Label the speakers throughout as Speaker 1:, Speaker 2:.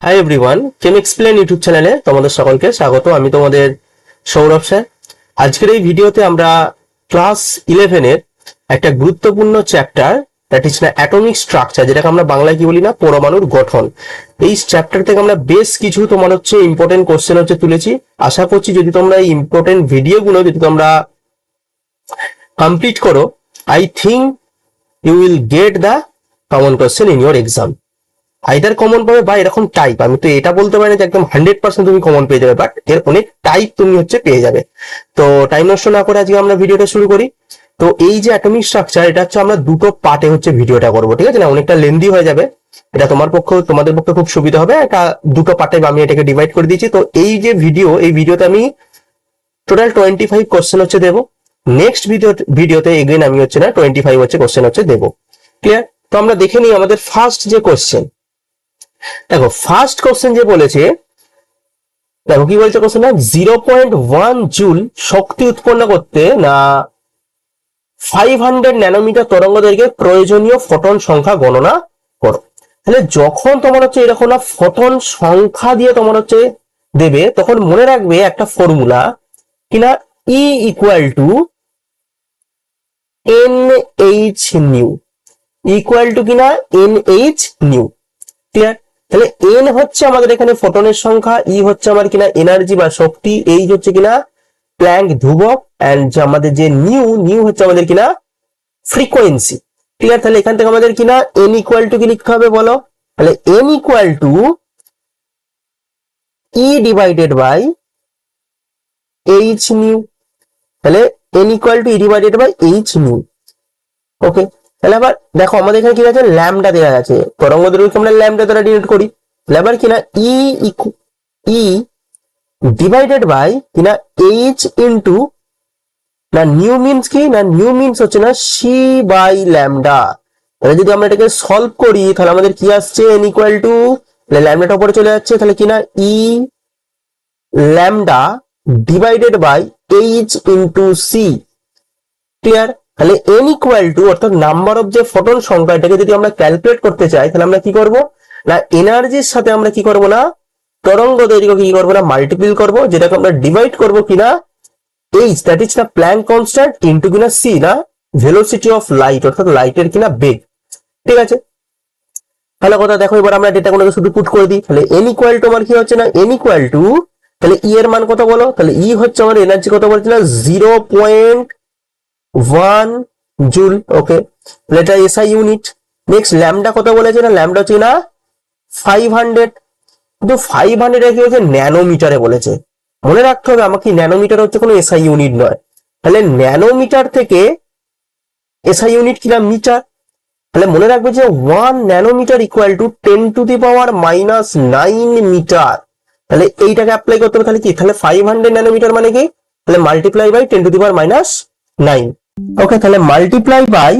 Speaker 1: Hi everyone, কেম explain YouTube চ্যানেলে তোমাদের সকলকে স্বাগত। আমি তোমাদের সৌরভ স্যার। আজকের এই ভিডিওতে আমরা ক্লাস 11 এর একটা গুরুত্বপূর্ণ চ্যাপ্টার, দ্যাট ইজ না অ্যাটমিক স্ট্রাকচার, যেটাকে আমরা বাংলায় কি বলি না, পরমাণুর গঠন। এই চ্যাপ্টার থেকে আমরা বেশ কিছু তোমার হচ্ছে ইম্পর্টেন্ট কোশ্চেন হচ্ছে তুলেছি। আশা করছি যদি তোমরা এই ইম্পর্টেন্ট ভিডিওগুলো যদি তোমরা কমপ্লিট করো, I think you will get the common question in your exam. Either common পাবে বা এরকম টাইপ, আমি তো এটা বলতে পারি না যে একদম 100% তুমি কমন পেয়ে যাবে, বাট এর অনেক টাইপ তুমি হচ্ছে পেয়ে যাবে। তো টাইম নষ্ট না করে আজকে আমরা ভিডিওটা শুরু করি। তো এই যে অ্যাটমিক স্ট্রাকচার, এটা হচ্ছে আমরা দুটো পার্টে হচ্ছে ভিডিওটা করবো, ঠিক আছে না? অনেকটা লেন্দি হয়ে যাবে, এটা তোমাদের পক্ষে খুব সুবিধা হবে। এটা দুটো পার্টে আমি এটাকে ডিভাইড করে দিয়েছি। তো এই যে এই ভিডিওতে আমি টোটাল 25 কোশ্চেন হচ্ছে দেবো। নেক্সট ভিডিওতে এগেইন আমি হচ্ছে না 25 হচ্ছে কোশ্চেন হচ্ছে দেবো। ক্লিয়ার? তো আমরা দেখে নিই আমাদের ফার্স্ট যে কোশ্চেন। দেখো ফার্স্ট কোশ্চেন যে বলেছে, দেখো কি বলছে কোশ্চেন না, 0.1 জুল শক্তি উৎপন্ন করতে না 500 ন্যানোমিটার তরঙ্গ দৈর্ঘ্যের প্রয়োজনীয় ফোটন সংখ্যা গণনা করো। তাহলে যখন তোমার হচ্ছে এরকম না ফোটন সংখ্যা দিয়ে তোমার হচ্ছে দেবে, তখন মনে রাখবে একটা ফর্মুলা কিনা, E equal to NH new, equal two কিনা NH নিউ। ক্লিয়ার? তাহলে এন হচ্ছে আমাদের এখানে ফোটনের সংখ্যা, ই হচ্ছে আমার কিনা এনার্জি বা শক্তি, এইচ হচ্ছে কিনা প্ল্যাঙ্ক ধ্রুবক, এন্ড আমাদের যে নিউ হচ্ছে আমাদের কিনা ফ্রিকোয়েন্সি। ক্লিয়ার? তাহলে এখান থেকে আমাদের কিনা এন ইকুয়াল টু কি লিখতে হবে বলো? তাহলে N equal to E divided by H nu. তাহলে N equal to E divided by H nu. Okay, তাহলে আবার দেখো আমাদের এখানে কি আছে, ল্যামডা দেওয়া আছে, তরঙ্গ দৈর্ঘ্যকে আমরা ল্যামডা দ্বারা ডিনোট করি। আবার কিনা ই ডিভাইডেড বাই কিনা এইচ ইনটু না নিউ মিনস কি না, নিউ মিনস হচ্ছে না সি বাই ল্যামডা। তাহলে যদি আমরা এটাকে সলভ করি তাহলে আমাদের কি আসছে, এন ইকুয়াল টু ল্যামডাটা উপরে চলে যাচ্ছে, তাহলে কিনা E lambda divided by H into C. Clear? তাহলে এন ইকুয়াল টু অর্থাৎ নাম্বার অফ যে ফোটন সংখ্যা, এটাকে যদি আমরা ক্যালকুলেট করতে চাই তাহলে আমরা কি করব না, এনার্জির সাথে আমরা কি করব না, তরঙ্গ দৈর্ঘ্যকে কি করব না মাল্টিপ্ল করব, যেটাকে আমরা ডিভাইড করব কিনা এইচ, দ্যাট ইজ না প্ল্যাঙ্ক কনস্ট্যান্ট, ইনটু কিনা সি না ভেলোসিটি অফ লাইট, অর্থাৎ লাইটের কিনা বেগ। ঠিক আছে, তাহলে কথা দেখো, এবার আমরা ডেটাগুলোকে শুধু পুট করে দিই। তাহলে এন ইকুয়াল টু আমার কি হচ্ছে না, এন ইকুয়াল টু তাহলে ই এর মান কত বলো? তাহলে ই হচ্ছে আমার এনার্জি কত বলছে না, 0.1 জুল। ওকে, তাহলে এটা এসআই ইউনিট। নেক্সট ল্যামডা কত বলেছে না, ল্যামডা হচ্ছে না 500, কিন্তু 500 কি হচ্ছে ন্যানোমিটারে বলেছে। মনে রাখতে হবে আমাকে, ন্যানোমিটার হচ্ছে কোনো এসআই ইউনিট নয়। তাহলে ন্যানোমিটার থেকে এসআই ইউনিট কিনা মিটার। তাহলে মনে রাখবে যে 1 nanometre equal to 10 to the power minus 9 metre. তাহলে এইটাকে অ্যাপ্লাই করতে হবে। তাহলে কি, তাহলে 500 ন্যানোমিটার মানে কি, তাহলে multiply by 10 to the power minus 9। Okay, তাহলে multiply by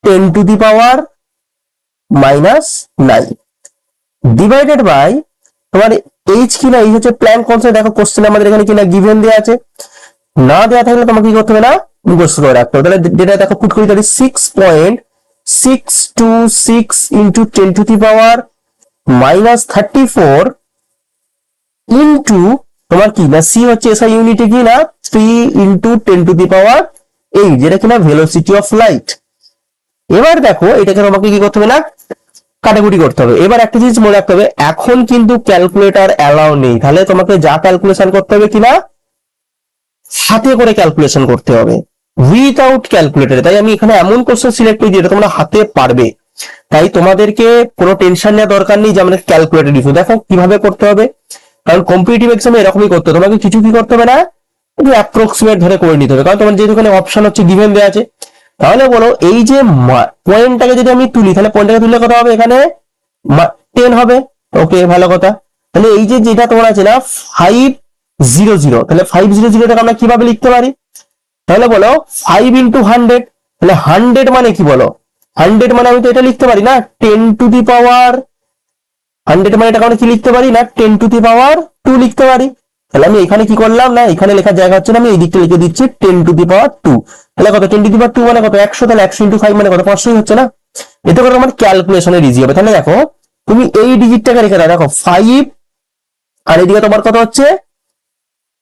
Speaker 1: 10 to the power minus 9 divided by তোমার এইচ কিনা, এই হচ্ছে প্ল্যাঙ্ক কনস্ট্যান্ট। দেখো কোশ্চেন আমাদের এখানে কিনা গিভেন দেওয়া আছে, না দেওয়া থাকলে তোমাকে কি করতে হবে না, মুখস্থ করে রাখতে হবে। তাহলে যেটা দেখো পুট করি, তাহলে 6.626 into 10 to the power minus 34 into তোমার কি না সি হচ্ছে এসআই ইউনিটে কি না 3 ইন্টু 10 টু দি পাওয়ার 8, যেটা কিনা ভেলোসিটি অফ লাইট। এবার দেখো এটাকে তোমাকে কি করতে হবে না, কাটাকুটি করতে হবে। এবার একটা জিনিস মনে রাখতে হবে, এখন কিন্তু ক্যালকুলেটর অ্যালাউ নেই। তাহলে তোমাকে যা ক্যালকুলেশন করতে হবে কিনা হাতে করে ক্যালকুলেশন করতে হবে, উইথাউট ক্যালকুলেটর। তাই আমি এখানে এমন কোশ্চেন সিলেক্ট করি যেটা তোমরা হাতে পারবে। তাই তোমাদেরকে কোনো টেনশন নেওয়ার দরকার নেই যে আমাদের ক্যালকুলেটর ইস্যু। দেখো কিভাবে করতে হবে, কারণ কম্পিটিটিভ এক্সামে এরকমই করতে হবে। তোমাকে কিছু কি করতে হবে না, অ্যাপ্রক্সিমেট ধরে করে নিতে হবে, কারণ তোমার যেহেতু এখানে অপশন হচ্ছে গিভেন দেওয়া আছে। তাহলে বলো এই যে পয়েন্টটাকে যদি আমি তুলি, তাহলে পয়েন্টটাকে তুললে কত হবে, এখানে 10 হবে। ওকে, ভালো কথা। তাহলে এই যে যেটা তোমার আছে না 500, তাহলে 500টাকে আমরা কিভাবে লিখতে পারি? তাহলে বলো 5 ইন্টু 100, তাহলে 100 মানে কি বলো, 100 মানে আমি তো এটা লিখতে পারি না 10 টু দি পাওয়ার 100 মানে এটাকে আমরা কি লিখতে পারি না 10 টু দি পাওয়ার 2 লিখতে পারি। তাহলে আমি এখানে কি করলাম না, এখানে লেখার জায়গা হচ্ছে না, আমি এই দিকটা লিখে দিচ্ছি 10 টু দি পাওয়ার 2। তাহলে কত, 10 টু দি পাওয়ার 2 মানে কত, 100। তাহলে 100 ইন্টু 5 মানে কত, 500 হচ্ছে না? এতে করে আমার ক্যালকুলেশনের ইজি হবে। তাহলে দেখো তুমি এই ডিজিটটাকে রেখে দাও, দেখো 5 আর এদিকে তোমার কত হচ্ছে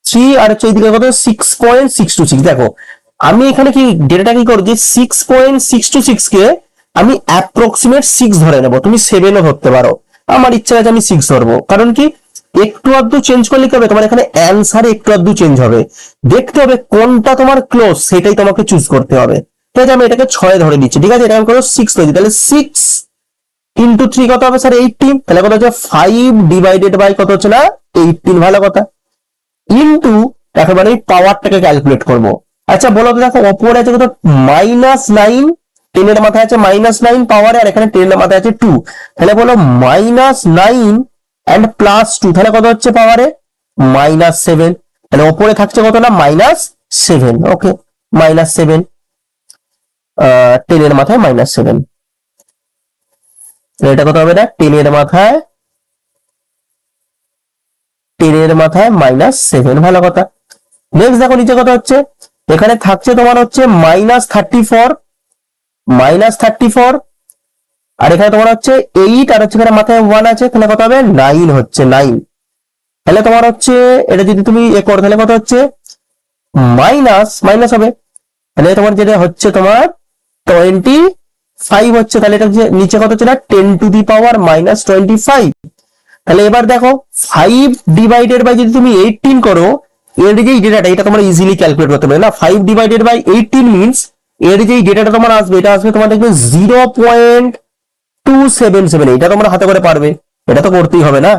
Speaker 1: 3 আর হচ্ছে এইদিকে কত 6.626। দেখো আমি এখানে কি ডেটাটা কি করব যে 6.626 কে আমি অ্যাপ্রক্সিমেট 6 ধরে নেব, তুমি 7ও ধরতে পারো, আমার ইচ্ছা আছে আমি 6 ধরবো। কারণ কি একটু আধটু চেঞ্জ করলে কি হবে, তোমার এখানে অ্যান্সারে একটু আধটু চেঞ্জ হবে, দেখতে হবে কোনটা তোমার ক্লোজ সেটাই তোমাকে চুজ করতে হবে। ঠিক আছে, আমি এটাকে 6 ধরে নিচ্ছি, ঠিক আছে, এটা আমি করো 6 ধরেছি, তাহলে 6 ইন্টু 3 কত হবে স্যার 18, তাহলে কত হচ্ছে 5 ডিভাইডেড বাই কত হচ্ছে না 18, ভালো কথা, ইন্টু একেবারে পাওয়ারটাকে ক্যালকুলেট করব। আচ্ছা বলো তো, দেখো ওপরে আছে কত -9, 10 এর মাথায় আছে -9 পাওয়ারে, আর এখানে 10 এর মাথায় আছে 2, তাহলে বলো -9 এন্ড +2, তাহলে কত হচ্ছে পাওয়ারে -7, তাহলে ওপরে থাকছে কত না -7, ওকে -7, 10 এর মাথায় -7, এটা কত হবে না 10 এর মাথায় -7, ভালো কথা। নেক্সট দেখো নিচে কত হচ্ছে, এখানে থাকছে তোমার হচ্ছে -34, আর এখানে তোমার হচ্ছে 8, আর হচ্ছে এখানে মাথায় 1 আছে, তাহলে কত হবে 9 হচ্ছে 9, তাহলে তোমার হচ্ছে এটা যদি তুমি করো তাহলে কত হচ্ছে মাইনাস হবে, তাহলে তোমার যেটা হচ্ছে তোমার 25 হচ্ছে, তাহলে এটা নিচে কত হচ্ছে না 10 টু দি পাওয়ার -25। তাহলে এবার দেখো 5 ডিভাইডেড বাই যদি তুমি 18 করো, এর যে ডেটাটা এটা তোমরা ইজিলি ক্যালকুলেট করতে পারবে না, 5 ডিভাইডেড বাই 18 মিন্স এর যে ডেটাটা তোমার আসবে এটা আসবে তোমার দেখবে 0.277, এটা তোমরা হাতে করে পারবে, এটা তো করতেই হবে না।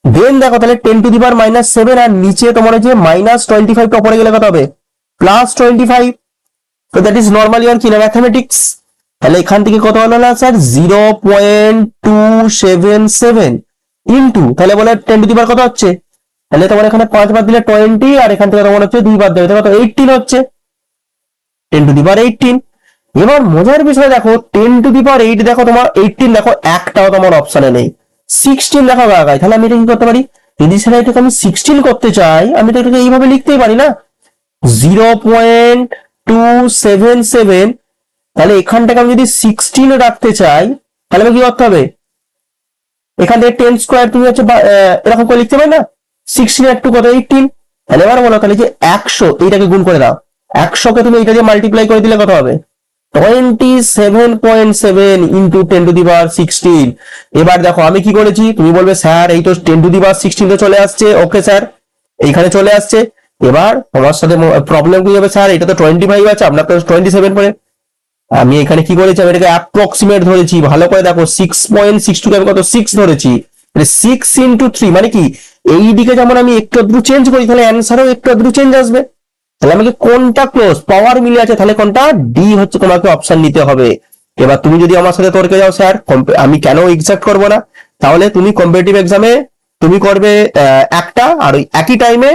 Speaker 1: দেন দেখো তাহলে 10 টু দি পাওয়ার -7, আর নিচে তোমার যে -25 টা উপরে গেলে কত হবে +25, তো দ্যাট ইজ নর্মাল ইয়ার কি না ম্যাথমেটিক্স। তাহলে এখান থেকে কত হলো না স্যার 0.277 ইন্টু, তাহলে বলে 10 টু দি পাওয়ার কত হচ্ছে, তাহলে তোমার এখানে 5 বাদ দিলে 20, আর এখান থেকে তোমার হচ্ছে 2 বাদ দিলে কত 18 হচ্ছে, 10 টু দি পাওয়ার 18। এবার মজার বিষয় দেখো 10 টু দি পাওয়ার 8, দেখো তোমার 18 দেখো একটাও তোমার অপশনে নেই, 16 দেখো গাগায়, তাহলে আমি এটা কি করতে পারি, যদি সেটা এটাকে আমি 16 করতে চাই আমি তো এটাকে এইভাবে লিখতেই পারি না 0.277, তাহলে এখানটাকে আমি যদি 16 রাখতে চাই তাহলে আমি কি করতে হবে, এখান থেকে 10 স্কোয়ার তুমি হচ্ছে এরকম করে লিখতে পারি না, 16 আর 2 কত 18, তাহলে এবার বলো তাহলে যে 100 এইটাকে গুণ করে দাও, 100 কে তুমি এটা দিয়ে মাল্টিপ্লাই করে দিলে কত হবে 27.7 ইন্টু 10 টু দি পাওয়ার 16। এবার দেখো আমি কি করেছি, তুমি বলবে স্যার এই তো 10 টু দি পাওয়ার 16 তো চলে আসছে, ওকে স্যার এইখানে চলে আসছে, এবার তোমার সাথে প্রবলেম কি হবে স্যার এটা তো 25 আছে, আপনার তো 27 পড়ে, আমি এখানে কি করেছি আমি এটাকে অ্যাপ্রক্সিমেট ধরেছি, ভালো করে দেখো 6.62 কে আমি কত 6 ধরেছি, 6 ইন্টু 3 মানে কি এই দিকে যেমন আমি একটু আধটু চেঞ্জ করি তাহলে অ্যান্সারও একটু আধটু চেঞ্জ আসবে, তাহলে আমাকে কোনটা ক্লোজ পাওয়ার মিলে আছে তাহলে কোনটা ডি হচ্ছে তোমাকে অপশন নিতে হবে। এবার তুমি যদি আমার সাথে তর্কে যাও স্যার আমি কেন এক্সাক্ট করবো না, তাহলে তুমি কম্পিটিটিভ এক্সামে তুমি করবে একটা, আর ওই একই টাইমে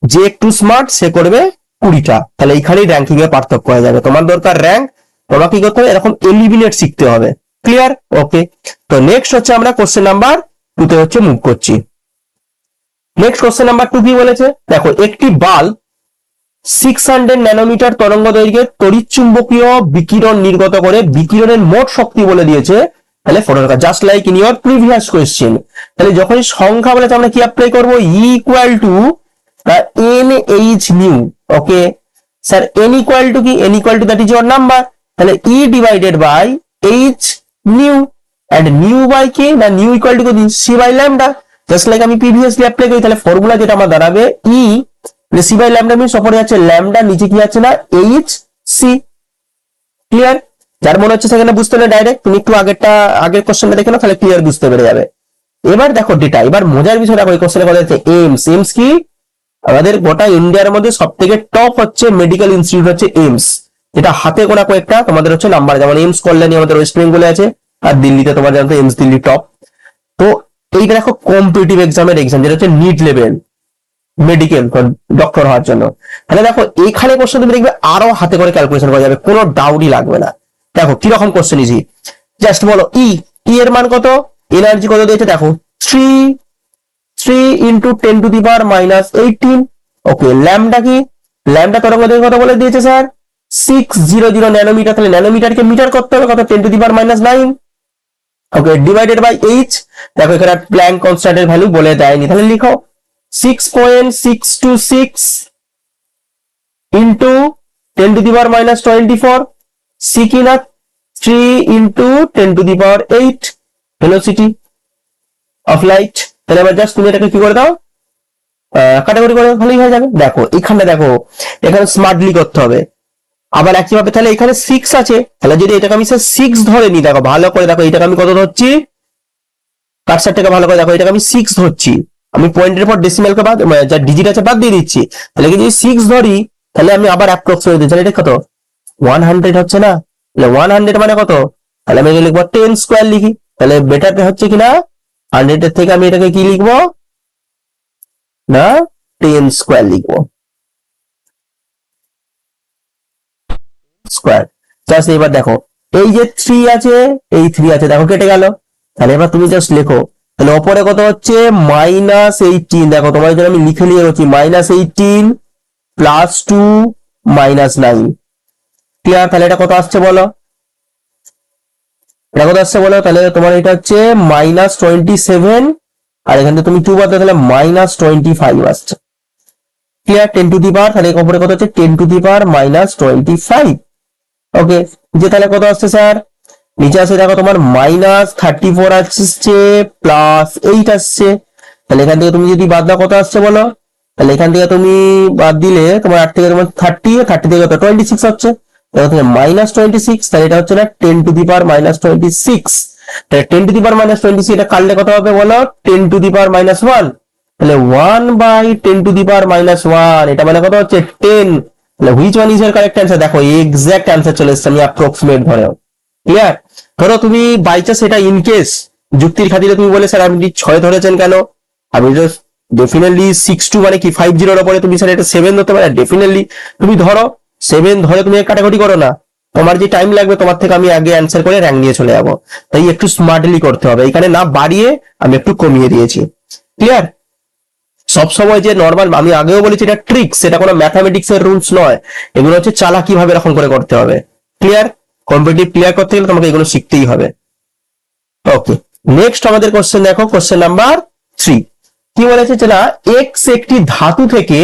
Speaker 1: যে একটু স্মার্ট সে করবে 20টা, তাহলে এইখানেই র্যাঙ্কিং এর পার্থক্য হয়ে যাবে, তোমার দরকার র্যাঙ্ক, তোমার কি করতে হবে এরকম এলিমিনেট শিখতে হবে, ক্লিয়ার, ওকে। তো নেক্সট হচ্ছে আমরা কোশ্চেন নাম্বার 2 তে হচ্ছে মুভ করছি। নেক্সট কোশ্চেন নাম্বার 2 কি বলেছে, দেখো একটি বাল্ব 600 ন্যানোমিটার তরঙ্গ দৈর্ঘ্যের তড়িৎচুম্বকীয় বিকিরণ নির্গত করে বিকিরণের মোট শক্তি বলে দিয়েছে, তাহলে photograph just like in your previous question, তাহলে যখনই সংখ্যা বলেছে আমরা কি অ্যাপ্লাই করব E equal to NH nu, okay sir n equal to কি n equal to that is your number, তাহলে E divided by H nu, and nu by কি না নিউ ইকুয়াল টু কি C by lambda, just like আমি previously apply করি, তাহলে formula যেটা আমার দাঁড়াবে E C by lambda means উপরে আছে ল্যামডা নিচে কি আছে না H C, ক্লিয়ার, যার মনে হচ্ছে সেখানে বুঝতে হলে ডাইরেক্ট তুমি একটু আগের কোশ্চেনটা দেখে নাও তাহলে ক্লিয়ার বুঝতে পেরে যাবে। এবার দেখো ডেটা, এবার মজার বিষয় দেখো এই কোশ্চেনে বলা হচ্ছে এইমস কি আমাদের গোটা ইন্ডিয়ার মধ্যে সব থেকে টপ হচ্ছে মেডিকেল ইনস্টিটিউট হচ্ছে এইমস, যেটা হাতে গোনা কয়েকটা তোমাদের হচ্ছে নাম্বার, যেমন এইমস কল্যাণী আমাদের ওয়েস্ট বেঙ্গলে আছে, আর দিল্লিতে তোমার জানতো এইমস দিল্লি টপ। তো এইটা দেখো কম্পিটিটিভ এক্সামের এক্সাম যেটা হচ্ছে নিট লেভেল মেডিকেল ডক্টর হওয়ার জন্য, তাহলে দেখো এইখানে কোশ্চেন তুমি দেখবে আরো হাতে করে ক্যালকুলেশন করা যাবে, কোনো ডাউটই লাগবে না। দেখো কিরকম কোশ্চেন ইজি, জাস্ট বলো ই এর মান কত, এনার্জি কত দিয়েছে দেখো 3 into 10 to the power -18, okay lambda কি ল্যামডা তরঙ্গ দৈর্ঘ্য কত বলে দিয়েছে স্যার 600 ন্যানোমিটার, তাহলে ন্যানোমিটারকে মিটার করতে হবে কত 10 to the power -9, okay, divided by H, দেখো এখানে প্ল্যাঙ্ক কনস্ট্যান্টের ভ্যালু বলে দেয়নি, তাহলে লিখো 6.626 ইন্টু 10⁻⁻24, সি কি না 3 ইন্টু 10⁸ ভেলোসিটি অফ লাইট। তাহলে এবার জাস্ট তুমি এটাকে কি করে দাও, কাটাকুটি করে ভালোই হয়ে যাবে। দেখো এখানে দেখো, এখানে স্মার্টলি করতে হবে। আবার একইভাবে তাহলে এখানে 6 আছে, তাহলে যদি এটাকে আমি 6 ধরে নিই, দেখো ভালো করে দেখো, এটাকে আমি কত ধরছি, কাটসারটাকে ভালো করে দেখো, এটাকে আমি 6 ধরছি, আমি পয়েন্টের পর ডেসিমালকে বাদ, যা ডিজিট আছে বাদ দিয়ে দিচ্ছি। তাহলে যদি 6 ধরি, তাহলে আমি আবার অ্যাপ্রক্সিমেট দিচ্ছি, এটা কত 100 হচ্ছে না, তাহলে 100 মানে কত, তাহলে আমি লিখবো 10 স্কোয়ার লিখি, তাহলে বেটার হচ্ছে কিনা 100 এর থেকে আমি এটাকে কি লিখবো না 10 স্কোয়ার লিখবো, স্কোয়ার। জাস্ট এবার দেখো এই যে 3 আছে, এই 3 আছে, দেখো কেটে গেল। তাহলে এবার তুমি জাস্ট লেখো, তাহলে ওপরে কত হচ্ছে -18, দেখো তোমার জন্য আমি লিখে নিয়ে গেছি -18 +2 -9, ক্লিয়ার। তাহলে এটা কত আসছে বলো, এটা কত আসছে বলো, তাহলে তোমার এটা হচ্ছে -27, আর এখান থেকে তুমি 2 বাদ দাও, তাহলে -25 আসছে, ক্লিয়ার। 10⁻, তাহলে উপরে কত হচ্ছে 10⁻⁻25, ওকে। যে তাহলে কত আসছে স্যার, নিচে আসছে দেখো তোমার -34 আসছে +8 আসছে, তাহলে এখান থেকে তুমি যদি বাদ দাও কত আসছে বলো, তাহলে এখান থেকে তুমি বাদ দিলে তোমার 8 থেকে তোমার 30 থেকে কত 26 হচ্ছে, তাহলে -26, তাহলে এটা হচ্ছে না 10⁻⁻26, তাহলে 10⁻⁻26 এটা কাটলে কত হবে বলো 10⁻⁻1, তাহলে 1/10⁻⁻1, এটা মানে কত হচ্ছে 10, তাহলে which one is year correct answer, দেখো এক্সাক্ট অ্যান্সার চলে এসেছে, আমি অ্যাপ্রক্সিমেট ধরেও, ক্লিয়ার। ধরো তুমি বাই চান্স এটা ইন কেস যুক্তির খাতিরে তুমি বলে স্যার আপনি 6 ধরেছেন কেন, আমি জাস্ট ডেফিনেটলি 62 মানে কি 50 এর উপরে তুমি স্যার এটা 7 ধরতে পারে, ডেফিনেটলি তুমি ধরো 7 ধরে তুমি কাটাকুটি করো না, তোমার যে টাইম লাগবে তোমার থেকে আমি আগে অ্যান্সার করে র্যাঙ্ক নিয়ে চলে যাবো, তাই একটু স্মার্টলি করতে হবে, এখানে না বাড়িয়ে আমি একটু কমিয়ে দিয়েছি, ক্লিয়ার। সবসময় যে নর্মাল, আমি আগেও বলেছি এটা ট্রিক্স, এটা কোনো ম্যাথামেটিক্স এর রুলস নয়, এগুলো হচ্ছে চালাকি ভাবে এরকম করে করতে হবে, ক্লিয়ার। কম্পিটিটিভ ক্লিয়ার করতে গেলে তোমাকে এগুলো শিখতেই হবে। ওকে, নেক্সট আমাদের কোশ্চেন দেখো, কোশ্চেন নাম্বার 3 কি বলেছে, না এক্স একটি ধাতু থেকে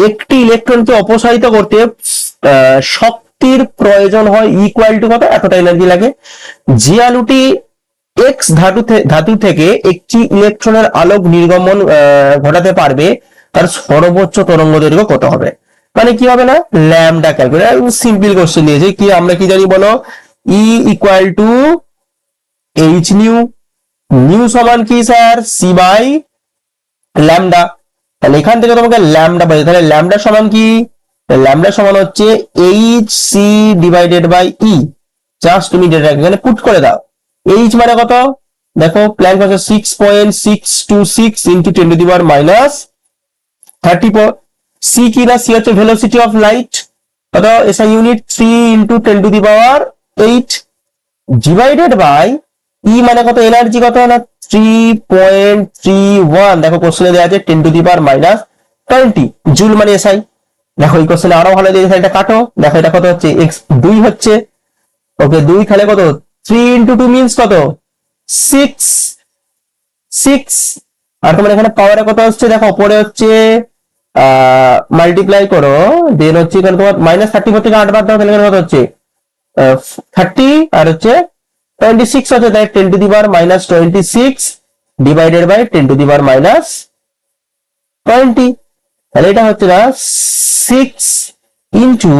Speaker 1: একটি ইলেকট্রনকে অপসারিত করতে শক্তির প্রয়োজন হয় ইকুয়াল টু কত, এতটা এনার্জি লাগে। যে আলুটি এক্স ধাতু থেকে একটি ইলেকট্রনের আলোক নির্গমন ঘটাতে পারবে, তার সর্বোচ্চ তরঙ্গ দৈর্ঘ্য কত হবে, মানে কি হবে না ল্যামডা ক্যালকুলেট, সিম্পল কোশ্চেন দিয়েছে, কি আমরা কি জানি বলো, ই equal to H new, new সমান কি স্যার সি বাই ল্যামডা, তাহলে এখান থেকে তোমাকে ল্যামডা পাই, তাহলে ল্যামডা সমান কি, ল্যামডা সমান হচ্ছে H C divided by E, just তুমি ডেটা এখানে পুট করে দাও। এইচ মানে কত, দেখো প্ল্যাঙ্ক হচ্ছে 6.626 ইন্টু 10⁻⁻34, সি কি না, সি হচ্ছে ভেলোসিটি অফ লাইট, কত SI unit 3 into 10⁸, divided by E মানে কত, এনার্জি কত না 3.31, দেখো কোশ্চেনে দেওয়া আছে 10⁻⁻20 জুল মানে এসআই। দেখো এই কোশ্চেনে আরো ভালো দিয়েছে, এটা কাটো, দেখো এটা কত হচ্ছে এক্স 2 হচ্ছে, ওকে 2 তাহলে কত 3 ইন্টু 2 মিনস কত 6, আর তোমার এখানে পাওয়ারে কত হচ্ছে, দেখো উপরে হচ্ছে মাল্টিপ্লাই করো, দেন হচ্ছে এখানে তোমার -34 থেকে 8 বাদ দাও, তাহলে কত হচ্ছে 30, আর হচ্ছে 26 হচ্ছে, তাই 10⁻⁻26 ডিভাইডেড বাই 10⁻⁻20, তাহলে এটা হচ্ছে না 6 ইন্টু,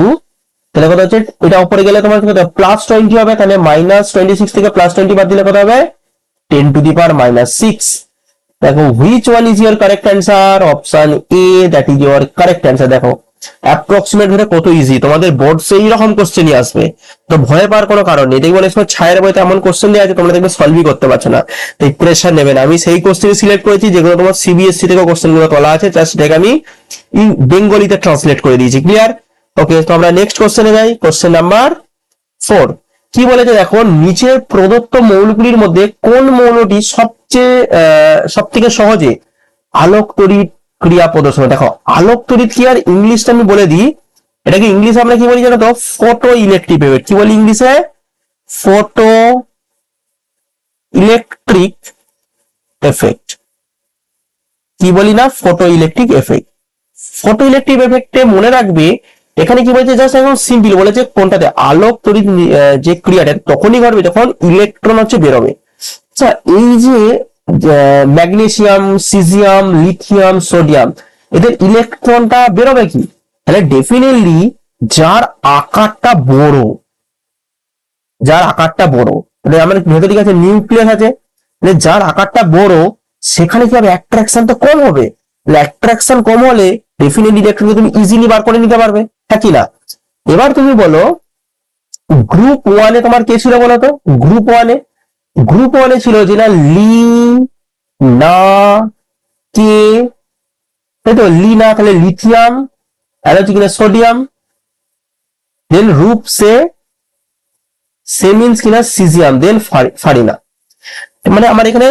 Speaker 1: তাহলে কত হচ্ছে, এটা উপরে গেলে তোমার কত +20 হবে, তাহলে -26 থেকে +20 বাদ দিলে কত হবে 10⁻⁻6, দেখো which one is your correct answer, option A that is your correct answer. দেখো অ্যাপ্রক্সিমেট ধরে কত ইজি, তোমাদের বোর্ড সেই রকম কোশ্চেনই আসবে, তো ভয় পাওয়ার কোনো কারণ নেই। দেখবেন এসময় ছায়ের বইতে এমন কোশ্চেন দেওয়া আছে তোমরা দেখবে সলভই করতে পারছো না, তাই প্রেশার নেবে না, আমি সেই কোশ্চেন সিলেক্ট করেছি যেগুলো তোমার সিবিএসসি থেকে কোশ্চেন গুলো তোলা আছে, জাস্ট সেটাকে আমি বেঙ্গলিতে ট্রান্সলেট করে দিয়েছি, ক্লিয়ার। ওকে, তো আমরা নেক্সট কোশ্চেনে যাই, কোশ্চেন নাম্বার 4 কি বলেছে, দেখো নিচের প্রদত্ত মৌলগুলির মধ্যে কোন মৌলটি সব থেকে সহজে আলোক তড়িৎ ক্রিয়া প্রদর্শন, দেখো আলোক তড়িৎ ক্রিয়ার ইংলিশটা আমি বলে দিই, এটাকে ইংলিশে আমরা কি বলি জানো তো, ফটো ইলেকট্রিক ওয়েভ, কি বলি ইংলিশে ফটো ইলেকট্রিক এফেক্ট। কি বলি না, photo electric effect. Photo electric এফেক্টে মনে রাখবে এখানে কি বলছে, জাস্ট একদম সিম্পল বলেছে কোনটাতে আলোক তড়িৎ যে ক্রিয়াটা তখনই ঘটবে যখন ইলেকট্রন হচ্ছে বেরোবে। আচ্ছা, এই যে ম্যাগনেসিয়াম, সিজিয়াম, লিথিয়াম, সোডিয়াম, এদের ইলেকট্রনটা বেরোবে কি, তাহলে ডেফিনেটলি যার আকারটা বড়, যার আকারটা বড়, মানে আমাদের ভেতর দিকে আছে নিউক্লিয়াস আছে, মানে যার আকারটা বড় সেখানে কি হবে, অ্যাট্রাকশন তো কম হবে। অ্যাট্রাকশন কম হলে ডেফিনেটলি ইলেকট্রনকে তুমি ইজিলি বার করে নিতে পারবে, হ্যাঁ কি না? এবার তুমি বলো গ্রুপ ওয়ানে তোমার কে ছিল বলো তো? গ্রুপ ওয়ানে ছিল যে না লি, না, কে, তাই তো, লি না, তাহলে লিথিয়াম, আর হচ্ছে কিনা সোডিয়াম, দেন রূপ সে মিন্স কিনা সিজিয়াম, দেন ফারিনা। মানে আমার এখানে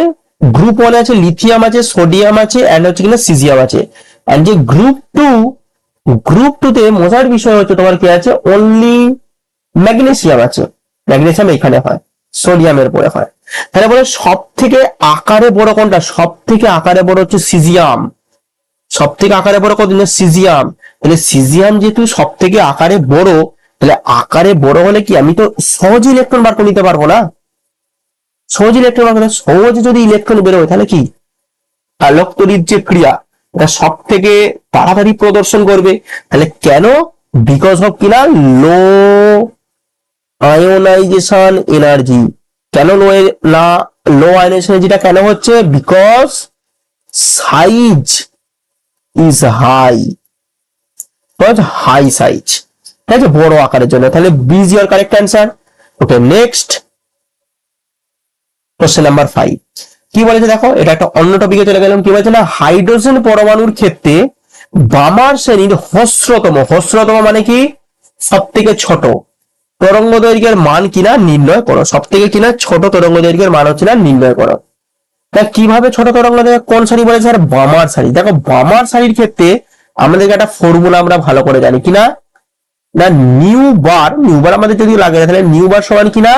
Speaker 1: গ্রুপ ওয়ানে আছে লিথিয়াম আছে, সোডিয়াম আছে, এন্ড হচ্ছে কিনা সিজিয়াম আছে। এন্ড যে গ্রুপ টু তে মজার বিষয় হচ্ছে তোমার কি আছে, অনলি ম্যাগনেসিয়াম আছে। ম্যাগনেসিয়াম এখানে হয়, সোডিয়ামের পরে হয়। তাহলে বলে সব থেকে আকারে বড় কোনটা? সব থেকে আকারে বড় হচ্ছে সিজিয়াম। সব থেকে আকারে বড় কত? সিজিয়াম। তাহলে সিজিয়াম যেহেতু সব থেকে আকারে বড়, তাহলে আকারে বড় হলে কি আমি তো সহজে ইলেকট্রন বার করে নিতে পারবো না? সহজে ইলেকট্রন বার করতে, সহজে যদি ইলেকট্রন বেরোয় তাহলে কি আলোক তড়িৎ যে ক্রিয়া এটা সব থেকে তাড়াতাড়ি প্রদর্শন করবে। তাহলে কেন? বিকজ অফ কিনা লো আয়োনাইজেশন এনার্জি। কেন লো আয়োনাইজেশন এনার্জিটা কেন হচ্ছে? Because size is high, high size, ঠিক আছে, বড় আকারের জন্য। তাহলে B is your correct answer. Okay, next question number 5 কি বলেছে দেখো, এটা একটা অন্য টপিকে চলে গেলাম। কি বলেছে না, হাইড্রোজেন পরমাণুর ক্ষেত্রে বামার শ্রেণীর হ্রস্বতম মানে কি সব থেকে ছোট তরঙ্গ দৈর্ঘ্যের মান কিনা নির্ণয় করো। সব থেকে কিনা ছোট তরঙ্গ দৈর্ঘ্যের মান হচ্ছে না নির্ণয় করো। তা কিভাবে ছোট তরঙ্গ দৈর্ঘ্য, কোন সারি বলেছে? আর বামার সারি। দেখো বামার সারির ক্ষেত্রে আমাদেরকে একটা ফর্মুলা আমরা ভালো করে জানি কিনা, না নিউ বার আমাদের যদি লাগে না, তাহলে নিউ বার সমান কিনা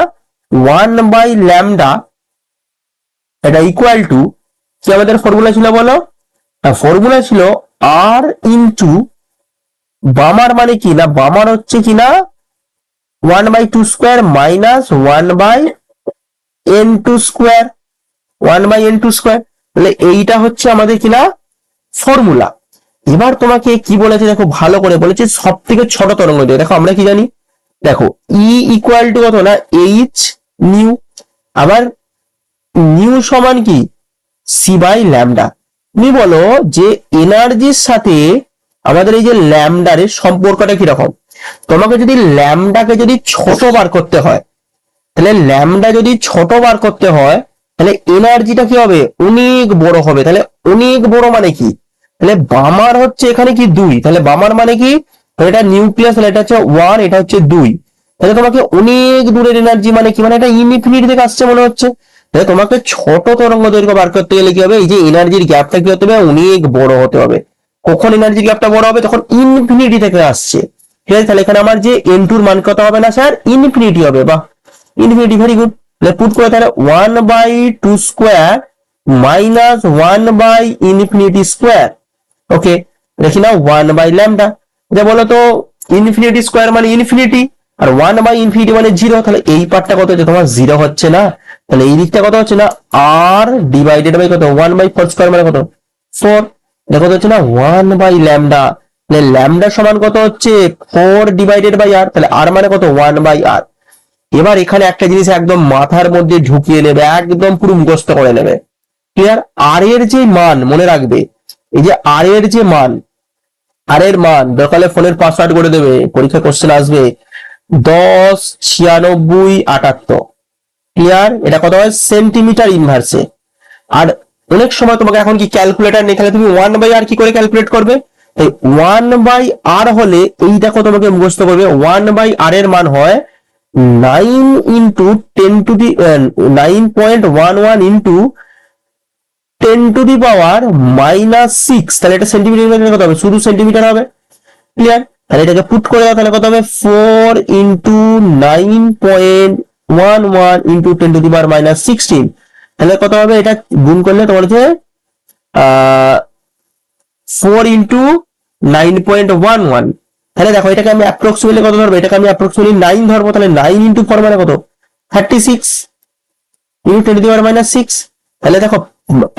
Speaker 1: 1/λ, এটা ইকুয়াল টু কি আমাদের ফর্মুলা ছিল বলো? ফর্মুলা ছিল আর ইন্টু বামার মানে কি না, বামার হচ্ছে কিনা 1/2 square minus 1/n2 square, 1/n2 square. তাহলে এইটা হচ্ছে আমাদের কিনা ফর্মুলা। এবার তোমাকে কি বলেছে দেখো, ভালো করে বলেছে সব থেকে ছোট তরঙ্গ দৈর্ঘ্য। দেখো আমরা কি জানি, দেখো ই ইকুয়াল টু কত না এইচ নিউ, আবার নিউ সমান কি c/λ। তুমি বলো যে এনার্জির সাথে আমাদের এই যে ল্যামডার সম্পর্কটা কিরকম? তোমাকে যদি ল্যামডাকে যদি ছোট বার করতে হয়, তাহলে ল্যামডা যদি ছোট বার করতে হয় তাহলে এনার্জিটা কি হবে? অনেক বড় হবে। তাহলে অনেক বড় মানে কি? তাহলে বামার হচ্ছে এখানে কি 2, তাহলে বামার মানে কি, এটা নিউক্লিয়াস, তাহলে এটা হচ্ছে 1, এটা হচ্ছে 2। তাহলে তোমাকে অনেক দূরের এনার্জি মানে কি, মানে এটা ইনফিনিটি থেকে আসছে মনে হচ্ছে। তাহলে তোমাকে ছোট তরঙ্গ দৈর্ঘ্য বার করতে গেলে কি হবে, এই যে এনার্জির গ্যাপটা কি হতে হবে, অনেক বড় হতে হবে। কখন এনার্জির গ্যাপটা বড় হবে? তখন ইনফিনিটি থেকে আসছে, ঠিক আছে। তাহলে এখানে আমার যে n2 এর মান কত হবে না স্যার? ইনফিনিটি হবে। বাহ, ইনফিনিটি, ভেরি গুড। তাহলে পুট করে তাহলে 1/2 স্কোয়ার মাইনাস 1/ইনফিনিটি স্কোয়ার। ওকে, দেখি না 1/λ। এটা বলো তো ইনফিনিটি স্কোয়ার মানে ইনফিনিটি, আর 1/ইনফিনিটি মানে 0। তাহলে এই পার্টটা কত হচ্ছে তোমার? 0 হচ্ছে না। তাহলে এই দিকটা কত হচ্ছে না? আর ডিভাইডেড বাই কত? 1/4 স্কোয়ার মানে কত? 4। দেখো হচ্ছে না 1/λ। তাহলে ল্যামডা সমান কত হচ্ছে? 4 ডিভাইডেড বাই আর। তাহলে আর মানে কত? 1/r। এবার এখানে একটা জিনিস একদম মাথার মধ্যে ঢুকিয়ে নেবে, একদম পুরো মুখস্থ করে নেবে। ক্লিয়ার? আর এর যে মান মনে রাখবে, এই যে আর এর যে মান, আর এর মান দরকারে ফোনের পাসওয়ার্ড করে দেবে, পরীক্ষা কোশ্চেন আসবে 10 96 78। ক্লিয়ার? এটা কত হয়? সেন্টিমিটার ইনভার্সে। আর অনেক সময় তোমাকে এখন কি ক্যালকুলেটর নেই, তাহলে তুমি 1/r কি করে ক্যালকুলেট করবে? এই 1/r হলে এই দেখো তোমাকে মুখস্থ করবে, 1/r এর মান হয় 9 into 10 to the 9.11 into 10 to the power -6। তাহলে এটা সেন্টিমিটার কত হবে? শুধু সেন্টিমিটার হবে। ক্লিয়ার? তাহলে এটাকে পুট করে দাও, তাহলে কত হবে? 4 ইন্টু 9.11 ইন্টু 10 টু দি পাওয়ার -16। তাহলে কত হবে, এটা গুণ করলে তোমার হচ্ছে 4 × 9.11। তাহলে দেখো এটাকে আমি অ্যাপ্রক্সিমেটলি কত ধরবো, এটাকে আমি অ্যাপ্রক্সিমেটলি 9 ধরবো। তাহলে 9 × 4 মানে কত, 36 × 10⁻⁶। তাহলে দেখো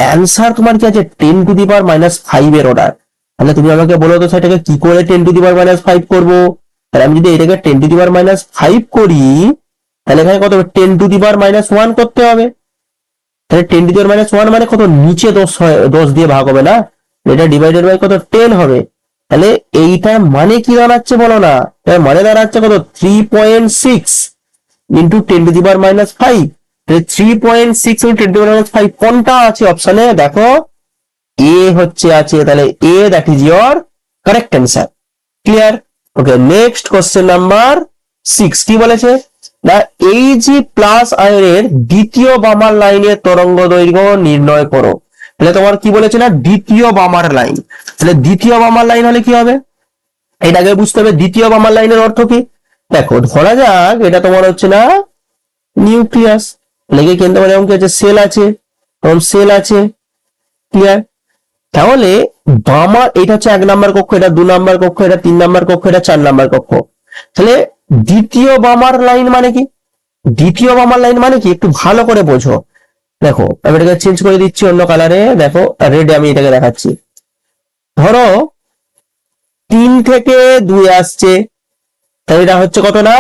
Speaker 1: অ্যান্সার তোমার কি আছে, 10⁻⁵ এর অর্ডার। তাহলে তুমি আমাকে বলো তো সেটাকে কি করে 10⁻⁵ করবো। তাহলে আমি যদি এটাকে 10⁻⁵ করি, তাহলে এখানে কত হবে, 10⁻⁻1 করতে হবে। তাহলে 10⁻⁻1 মানে কত, নিচে 10 দিয়ে ভাগ হবে না, এটা ডিভাইডেড বাই কত, 10 হবে। তাহলে এইটার মানে কি দাঁড়াচ্ছে বলো না, এর মানে দাঁড়াচ্ছে কত, 3.6 × 10⁻⁵। 3.6 × 10⁻⁵ কোনটা আছে অপশনে, দেখো এ হচ্ছে আছে। তাহলে A, that is your correct answer. Clear? Okay, next question number 6 কি বলেছে না, এই যে প্লাস আয়নের দ্বিতীয় বামার লাইনের তরঙ্গ দৈর্ঘ্য নির্ণয় করো। তাহলে তোমার কি বলেছে না, দ্বিতীয় বামার লাইন। তাহলে দ্বিতীয় বামার লাইন হলে কি হবে, এটাকে বুঝতে হবে দ্বিতীয় বামার লাইনের অর্থ কি। দেখো ধরা যাক এটা তোমার হচ্ছে না নিউক্লিয়াস, লেগে কেন্দ্র মানে এমন কি আছে, সেল আছে, সেল আছে। ক্লিয়ার? তাহলে বামার এটা হচ্ছে 1 নাম্বার কক্ষ, এটা 2 নাম্বার কক্ষ, এটা 3 নাম্বার কক্ষ, এটা 4 নাম্বার কক্ষ। তাহলে দ্বিতীয় বামার লাইন মানে কি, দ্বিতীয় বামার লাইন মানে কি একটু ভালো করে বোঝো। দেখো আমি এটাকে চেঞ্জ করে দিচ্ছি অন্য কালারে, দেখো রেডে আমি এটাকে দেখাচ্ছি। ধরো 3 থেকে 2 আসছে, তাহলে এটা হচ্ছে কত না,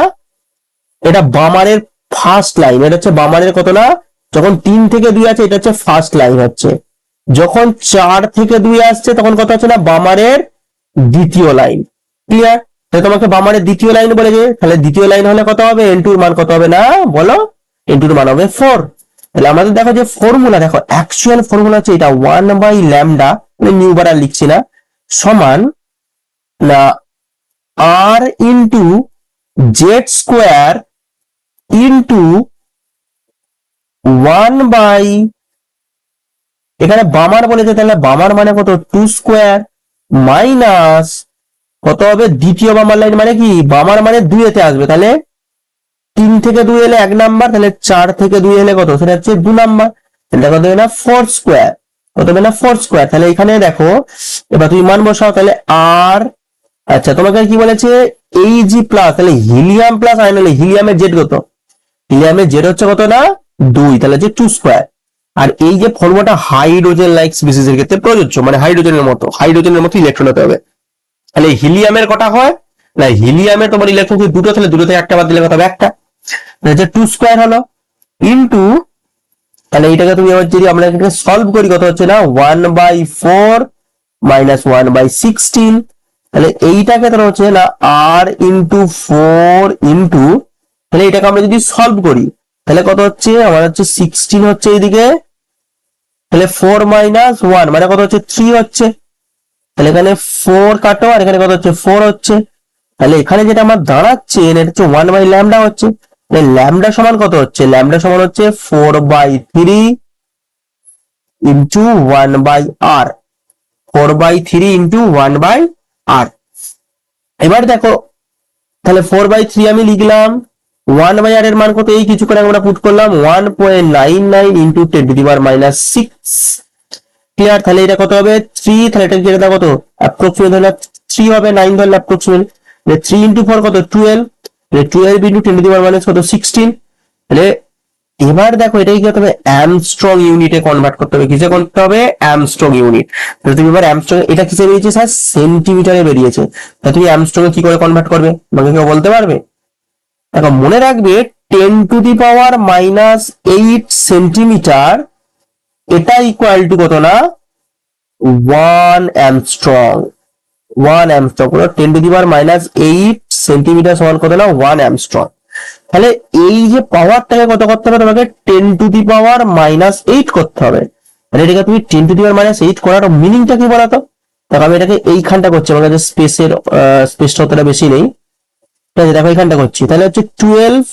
Speaker 1: এটা বামারের ফার্স্ট লাইন, এটা হচ্ছে বামারের কত না, যখন 3 থেকে 2 আছে এটা হচ্ছে ফার্স্ট লাইন হচ্ছে। যখন 4 থেকে 2 আসছে তখন কত হচ্ছে না, বামারের দ্বিতীয় লাইন। ক্লিয়ার? তাহলে তোমাকে বামারের দ্বিতীয় লাইন বলেছে, তাহলে দ্বিতীয় লাইন হলে কত হবে, এন2 এর মান কত হবে না বলো, এন2 এর মান হবে 4। তাহলে আমাদের দেখো যে ফর্মুলা, দেখো অ্যাকচুয়াল ফর্মুলা হচ্ছে এটা 1/λ, নিউ বার আর লিখছি না, সমান না r × z² ইন্টু 1/ এখানে বামার বলেছে, তাহলে বামার মানে কত, 2² মাইনাস কত হবে, দ্বিতীয় বামার লাইন মানে কি, বামার মানে 2 এতে আসবে। তাহলে 3 থেকে 2 এলে 1 নাম্বার, তাহলে 4 থেকে 2 এলে কত, সেটা হচ্ছে 2 নাম্বার। তাহলে কত হবে না, 4², কত হবে না, 4²। তাহলে এখানে দেখো এবার তুমি মান বসাও, তাহলে আর, আচ্ছা তোমাকে কি বলেছে, এই জি প্লাস, তাহলে হিলিয়াম প্লাস আয়ন হলে হিলিয়ামের জেড কত, হিলিয়ামের জেড হচ্ছে কত না 2, তাহলে হচ্ছে 2²। আর এই যে ফর্মুলাটা হাইড্রোজেন লাইক স্পিসিস এর ক্ষেত্রে প্রযোজ্য, মানে হাইড্রোজেনের মতো ইলেকট্রন হতে হবে। তাহলে হিলিয়ামের কটা হয় না, হিলিয়ামের তোমার ইলেকট্রন যদি 2টো, তাহলে 2 থেকে 1টা বাদ দিলে কত হবে, 1টা, যে 2² হলো ইনটু, তাহলে এইটাকে তুমি যদি আমরা এটাকে সলভ করি কত হচ্ছে না, 1/4 মাইনাস 1/16। তাহলে এইটাকে তোমার হচ্ছে না r × 4 ইনটু, তাহলে এটাকে আমরা যদি সলভ করি তাহলে কত হচ্ছে, আমার হচ্ছে 16 হচ্ছে এইদিকে, তাহলে 4 - 1 মানে কত হচ্ছে, 3 হচ্ছে। তাহলে এখানে 4 কাটো, আর এখানে কত হচ্ছে, 4 হচ্ছে। তাহলে এখানে যেটা আমার দাঁড়াচ্ছে এটা হচ্ছে 1/λ হচ্ছে। ল্যামডা সমান কত হচ্ছে, ল্যামডা সমান হচ্ছে 4/3 ইন্টু 1/r, 4/3 ইন্টু 1/r। এবার দেখো তাহলে 4/3 আমি লিখলাম, 1/r এর মান কত, এই কিছু করে আমরা পুট করলাম 1.99 ইন্টু 10⁻⁶। ক্লিয়ার? তাহলে এটা কত হবে 3, তাহলে এটা কেটে দাও, কত অ্যাপ্রক্সিমেট ধরলে 3 হবে, 9 ধরলে অ্যাপ্রক্সিমেট, 3 × 4 কত 12, 12 ইন্টু 10⁻⁻ কত 16। তাহলে এবার দেখো এটাই কি করতে হবে, অ্যামস্ট্রং ইউনিটে কনভার্ট করতে হবে। কিসে করতে হবে, অ্যামস্ট্রং ইউনিট। তাহলে তুমি এবার অ্যামস্ট্রং, এটা কিসে বেরিয়েছে স্যার, সেন্টিমিটারে বেরিয়েছে, তাহলে তুমি অ্যামস্ট্রং এ কি করে কনভার্ট করবে, আমাকে কেউ বলতে পারবে? দেখো মনে রাখবে 10⁻⁻8 সেন্টিমিটার, এটা ইকুয়াল টু কত না 1 অ্যামস্ট্রং। 1 অ্যামস্ট্রং, 10⁻⁸ সেন্টিমিটার সমান কত না 1 অ্যামস্ট্রং। তাহলে এই যে পাওয়ারটাকে কত করতে হবে, তোমাকে 10⁻⁻8 করতে হবে। তাহলে এটাকে তুমি 10⁻⁸ করার মিনিংটা কি বলতো, দেখো আমি এটাকে এইখানটা করছি, আমার কাছে স্পেসটা অতটা বেশি নেই, ঠিক আছে, দেখো এইখানটা করছি, তাহলে হচ্ছে 12,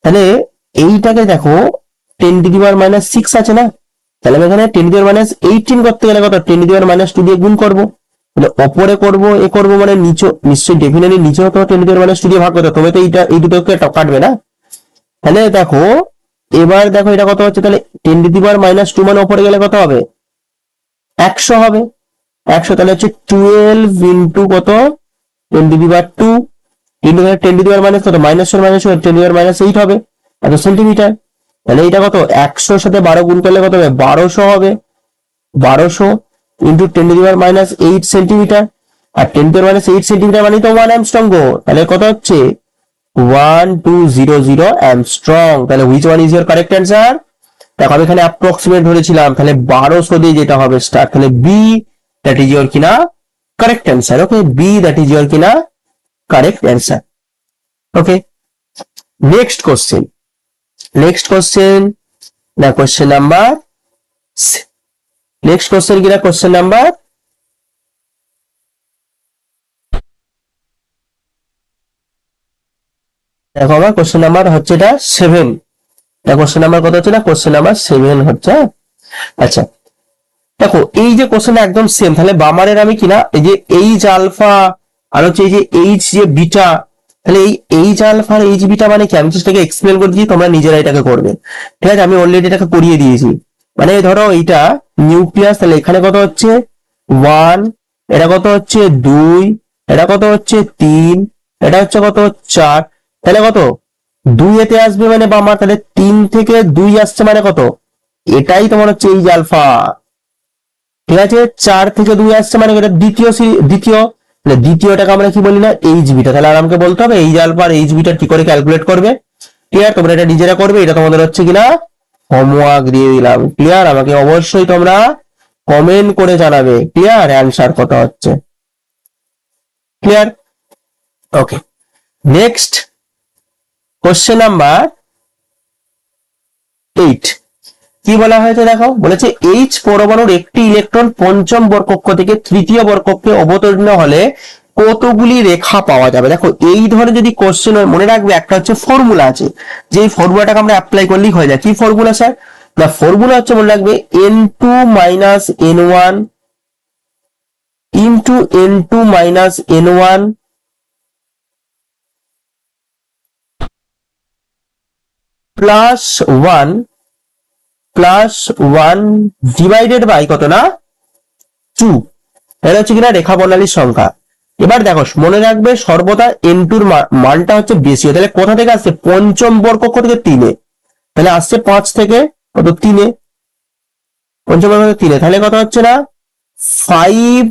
Speaker 1: তাহলে এইটাকে দেখো 10⁻⁻6 আছে না, তাহলে আমি এখানে 10⁻18 করতে গেলে কত 10⁻2 দিয়ে গুণ করবো, তাহলে ওপরে করবো এ করবো মানে নিচে, নিশ্চয়ই ডেফিনেটলি নিচে হতো 10⁻2 দিয়ে ভাগ করতে, তবে তো এইটা এই দুটোকে কাটবে না। তাহলে দেখো এবার দেখো এটা কত হচ্ছে, তাহলে 10⁻² মানে উপরে গেলে কত হবে, 100 হবে। 100 তাহলে হচ্ছে 12 ইন্টু কত, 10⁻² ইন্টু 10⁻⁻ কত, -10⁻⁻8 হবে, এত সেন্টিমিটার। তাহলে এটা কত, 100 সাথে 12 গুণ করলে কত হবে, 1200 হবে। 1200 ইন্টু 10⁻⁻8 সেন্টিমিটার, আর 10⁻⁸ সেন্টিমিটার মানে তো 1 অ্যামস্ট্রং গো, তাহলে কত হচ্ছে 1200 অ্যামস্ট্রং। তাহলে which one is your correct answer? দেখো আমি এখানে অ্যাপ্রক্সিমেট ধরেছিলাম, তাহলে 1200 দিয়ে যেটা হবে স্টার্ট, তাহলে বি দ্যাট ইজ ইয়োর কিনা correct answer. Okay, B that is your কিনা correct answer. Okay, next question. Next question না, কোশ্চেন নাম্বার, নেক্সট কোশ্চেন কিনা, কোশ্চেন নাম্বার, দেখো আমার কোশ্চেন নাম্বার হচ্ছে এটা 7। এটা কোশ্চেন নাম্বার কত হচ্ছে না, কোশ্চেন নাম্বার 7 হচ্ছে। আচ্ছা দেখো এই যে কোশ্চেনটা একদম সেম, তাহলে বামারের আমি কিনা এই যে এইচ আলফা আর হচ্ছে এই যে এইচ যে বিটা, তাহলে এই এইচ আলফা আর এইচ বিটা মানে কি, আমি সেটাকে এক্সপ্লেন করে দিয়েছি, তোমরা নিজেরা এটাকে করবে। ঠিক আছে, আমি অলরেডি এটাকে করিয়ে দিয়েছি। মানে ধরো এইটা নিউক্লিয়াস, তাহলে এখানে কত হচ্ছে 1, এটা কত হচ্ছে 2, এটা কত হচ্ছে 3, এটা হচ্ছে কত 4, তাহলে কত 2 এতে আসবে মানে বামার, তাহলে 3 থেকে 2 আসছে মানে কত, এটাই তোমার হচ্ছে এইচ আলফা। ঠিক আছে, 4 থেকে 2 আসছে মানে এটা দ্বিতীয়টাকে আমরা কি বলি না, এইচ বিটা। তাহলে আর আমাকে বলতে হবে এইচ আলফা আর এইচ বিটা কি করে ক্যালকুলেট করবে। ক্লিয়ার, তোমরা এটা নিজেরা করবে, এটা তোমাদের হচ্ছে কিনা হোমওয়ার্ক দিয়ে দিলাম। ক্লিয়ার, আমাকে অবশ্যই তোমরা কমেন্ট করে জানাবে ক্লিয়ার অ্যান্সার কত হচ্ছে। Clear, okay. Next question number 8। কি বলা হয়েছে দেখো, বলেছে এইচ পরমাণুর একটি ইলেকট্রন পঞ্চম বরকক্ষ থেকে তৃতীয় বরকক্ষে অবতীর্ণ হলে কতগুলি রেখা পাওয়া যাবে। দেখো এই ধরনের যদি কোশ্চেন হয়, মনে রাখবে একটা হচ্ছে ফর্মুলা আছে, যে এই ফর্মুলাটাকে আমরা অ্যাপ্লাই করলেই হয়ে যায়। কি ফর্মুলা স্যার? না, ফর্মুলা হচ্ছে মনে রাখবে n2 - n1 into n2 - n1 plus 1 divided by কত না 2। এটা হচ্ছে কিনা রেখা বর্ণালীর সংখ্যা। এবার দেখো মনে রাখবে সর্বদা n2 মানটা হচ্ছে বেশি, তাহলে কোথা থেকে আসছে, পঞ্চম বরকক্ষ থেকে 3-এ, তাহলে আসছে 5 থেকে কত 3-এ, পঞ্চম বরকক্ষ 3-এ, তাহলে কত হচ্ছে না 5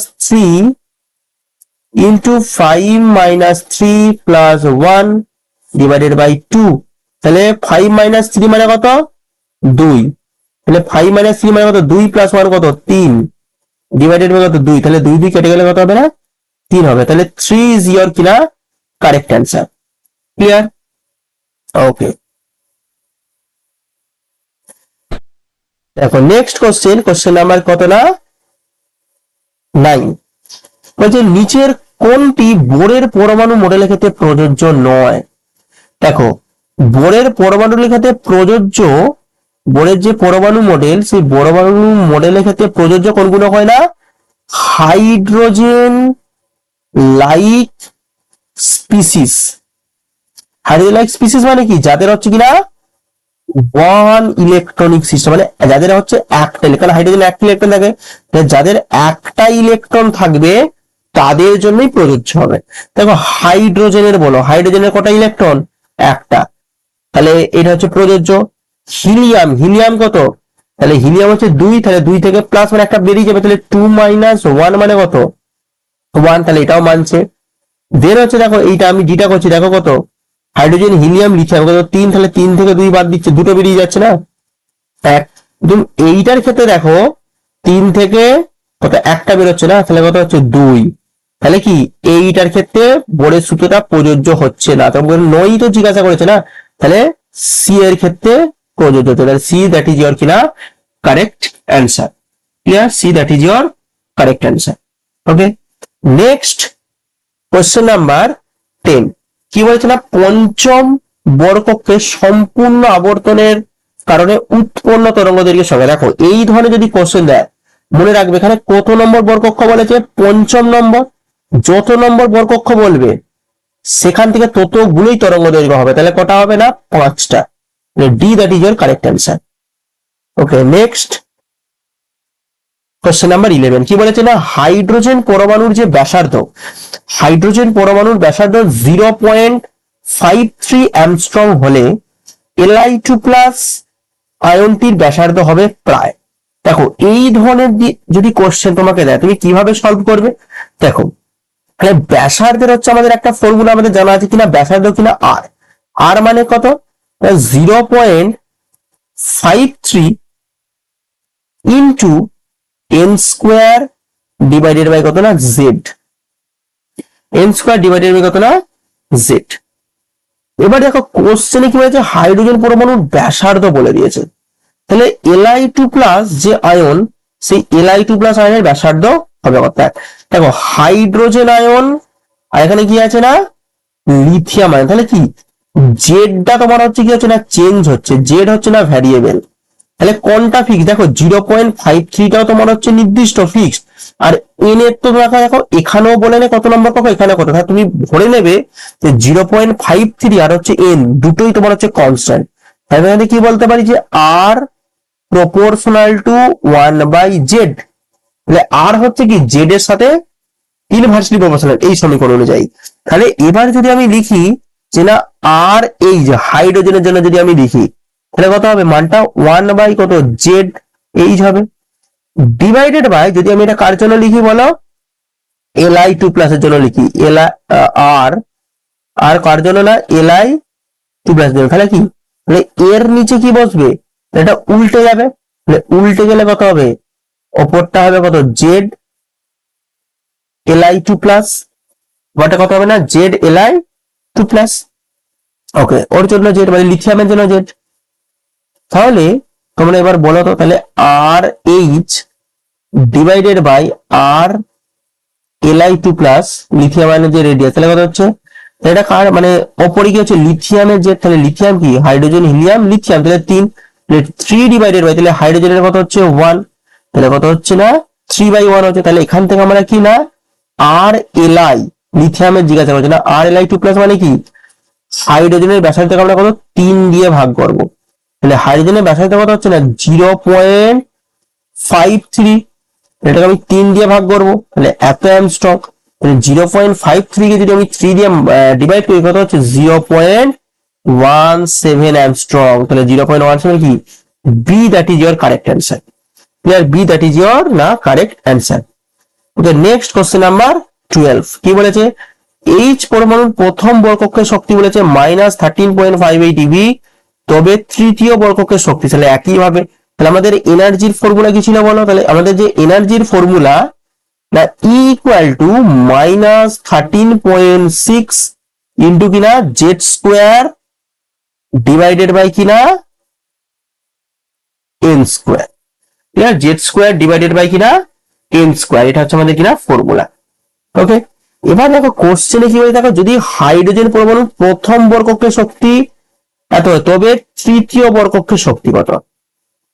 Speaker 1: - 3 ইন্টু 5 - 3 প্লাস 1 ডিভাইডেড বাই 2। তাহলে 5 - 3 মানে কত 2, তাহলে 5 - 3 মানে কত 2 প্লাস 1 কত 3 ডিভাইডেড বাই কত 2, তাহলে 2 2 কেটে গেলে কত হবে না 3 হবে। তাহলে 3 ইজ ইয়োর কিনা কারেক্ট অ্যান্সার। ক্লিয়ার, ওকে। দেখো নেক্সট কোশ্চেন, কোশ্চেন নাম্বার কত না 9। বলছে নিচের কোনটি বোরের পরমাণু মডেলের ক্ষেত্রে প্রযোজ্য নয়। দেখো বোরের পরমাণুর ক্ষেত্রে প্রযোজ্য, বোরের যে পরমাণু মডেল, সেই পরমাণু মডেলের ক্ষেত্রে প্রযোজ্য কোনগুলো হয় না, hydrogen like species. Hydrogen like species মানে কি, যাদের হচ্ছে কিনা 1 ইলেকট্রনিক সিস্টেম, মানে যাদের হচ্ছে একটা ইলেকট্রন, হাইড্রোজেন একটা ইলেকট্রন থাকে, যাদের একটা ইলেকট্রন থাকবে তাদের জন্যই প্রযোজ্য হবে। দেখো হাইড্রোজেনের বলো, হাইড্রোজেনের কটা ইলেকট্রন, একটা, তাহলে এটা হচ্ছে প্রযোজ্য। হিলিয়াম, হিলিয়াম কত, তাহলে হিলিয়াম হচ্ছে 2, তাহলে 2 থেকে প্লাস মানে একটা বেরিয়ে যাবে, তাহলে 2 - 1 মানে কত 1, তাহলে এটাও মানছে। দেন হচ্ছে দেখো এইটা আমি যেটা করছি দেখো কত, হাইড্রোজেন হিলিয়াম লিথিয়াম কত 3, তাহলে 3 থেকে 2 বাদ দিচ্ছে, দুটো বেরিয়ে যাচ্ছে না 1। এইটার ক্ষেত্রে দেখো 3 থেকে কত একটা বেরোচ্ছে না, তাহলে কত হচ্ছে 2, তাহলে কি এইটার ক্ষেত্রে বোরের সূত্রটা প্রযোজ্য হচ্ছে না। তখন নই তো জিজ্ঞাসা করেছে না, তাহলে সি এর ক্ষেত্রে প্রযোজ্য, তাহলে সি দ্যাট ইজ ইয়োর কিনা correct answer. Clear, see that is your correct answer. Okay, next question number 10। কি বলছে না, পঞ্চম বরকক্ষে সম্পূর্ণ আবর্তনের কারণে উৎপন্ন তরঙ্গ দৈর্ঘ্যের সংখ্যা। দেখো এই ধরনের যদি কোশ্চেন দেয়, মনে রাখবে এখানে কত নম্বর বরকক্ষ বলেছে, পঞ্চম নম্বর। যত নম্বর বরকক্ষ বলবে সেখান থেকে ততগুলোই তরঙ্গ দৈর্ঘ্য হবে, তাহলে কটা হবে না 5টা। D that is your correct answer. Okay, next question number 11 কি বলেছে না, হাইড্রোজেন পরমাণুর যে ব্যাসার্ধ, হাইড্রোজেন পরমাণুর ব্যাসার্ধ 0.53 অ্যামস্ট্রং হলে Li2 প্লাস আয়নটির ব্যাসার্ধ হবে প্রায়। দেখো এই ধরনের যদি কোশ্চেন তোমাকে দেয় তুমি কিভাবে সলভ করবে, দেখো তাহলে ব্যাসার্ধের হচ্ছে আমাদের একটা ফর্মুলা আমাদের জানা আছে কিনা, ব্যাসার্ধ কিনা আর, আর মানে কত 0.53 into N square divided by কত না Z, N square divided by কত না জেড। এবার দেখো কোশ্চেনে কি বলেছে, হাইড্রোজেন পরমাণুর ব্যাসার্ধ বলে দিয়েছে, তাহলে Li2 প্লাস যে আয়ন সেই Li2 প্লাস আয়নের ব্যাসার্ধ হবে কত। দেখো হাইড্রোজেন আয়ন আর এখানে কি আছে না লিথিয়াম আয়ন, তাহলে কি জেডটা তোমার হচ্ছে কি হচ্ছে না চেঞ্জ হচ্ছে, জেড হচ্ছে না ভ্যারিয়েবল, তাহলে কোনটা ফিক্স, দেখো 0.53টাও তোমার হচ্ছে নির্দিষ্ট ফিক্সড, আর এন এর তো দেখো এখানেও বলে নে কত নম্বর পাবো, এখানে কত, তাহলে তুমি ধরে নেবে যে 0.53 আর হচ্ছে এন দুটোই তোমার হচ্ছে কনস্ট্যান্ট। তাহলে কি বলতে পারি যে আর প্রপোর্শনাল টু 1/z, তাহলে আর হচ্ছে কি জেড এর সাথে ইনভার্সলি প্রপোর্শনাল এই সমীকরণ অনুযায়ী। তাহলে এবার যদি আমি লিখি যে না আর এই যে হাইড্রোজেনের জন্য যদি আমি লিখি তাহলে কত হবে, মানটা 1 কত জেড এইচ হবে, ডিভাইডেড বাই যদি আমি এটা কার জন্য লিখি বলো, Li2 প্লাস এর জন্য লিখি আর, আর কার জন্য না Li2 প্লাস জন্য, তাহলে কি তাহলে এর নিচে কি বসবে, এটা উল্টে যাবে, তাহলে উল্টে গেলে কত হবে, অপরটা হবে কত জেড Li2 প্লাস, ওটা কত হবে না জেড Li2 প্লাস। ওকে, ওর জন্য জেড মানে লিথিয়ামের জন্য জেড। তাহলে তোমরা এবার বলো তো, তাহলে R H divided by R Li2 plus lithium আয়নের যে রেডিয়াস, তাহলে কত হচ্ছে, এটা কার মানে অপরে কি হচ্ছে লিথিয়ামের জেড, তাহলে লিথিয়াম কি হাইড্রোজেন হিলিয়াম লিথিয়াম, তাহলে 3 ডিভাইডেড বাই তাহলে হাইড্রোজেনের কত হচ্ছে 1, তাহলে কত হচ্ছে না 3/1 হচ্ছে। তাহলে এখান থেকে আমরা কি না আর এলআই লিথিয়ামের জিজ্ঞাসা করছে না, আর Li2 প্লাস মানে কি হাইড্রোজেনের ব্যাসার্ধকে আমরা কত 3 দিয়ে ভাগ করব, তাহলে হাইড্রোজেনের ব্যাসার্ধ কত হচ্ছে না 0.53, এটাকে আমি 3 দিয়ে ভাগ করবো, তাহলে এত অ্যামস্ট্রং, তাহলে 0.53 কে যদি আমি 3 দিয়ে ডিভাইড করি কত হচ্ছে 0.17 অ্যামস্ট্রং, তাহলে 0.17 কি B that is your correct answer. Clear, B that is your না correct answer. Okay, next question number 12 কি বলেছে, এইচ পরমাণুর প্রথম বর্গকক্ষের শক্তি বলেছে -13.58 ইভি, তবে তৃতীয় বর্গকক্ষের শক্তি, তাহলে একইভাবে তাহলে আমাদের এনার্জির ফর্মুলা কি ছিল বলো, তাহলে আমাদের যে এনার্জির ফর্মুলা না E ইকুয়াল টু -13.6 ইন্টু কিনা জেড স্কোয়ার ডিভাইডেড বাই কিনা এন স্কোয়ার, ঠিক আছে, জেড স্কোয়ার ডিভাইডেড বাই কিনা এন স্কোয়ার, এটা হচ্ছে আমাদের কিনা ফর্মুলা। ওকে, এবার দেখো কোশ্চেনে কি বলে, দেখো যদি হাইড্রোজেন পরমাণুর প্রথম বর্গকক্ষের শক্তি এত তবে তৃতীয় বর্গকক্ষের শক্তি কত,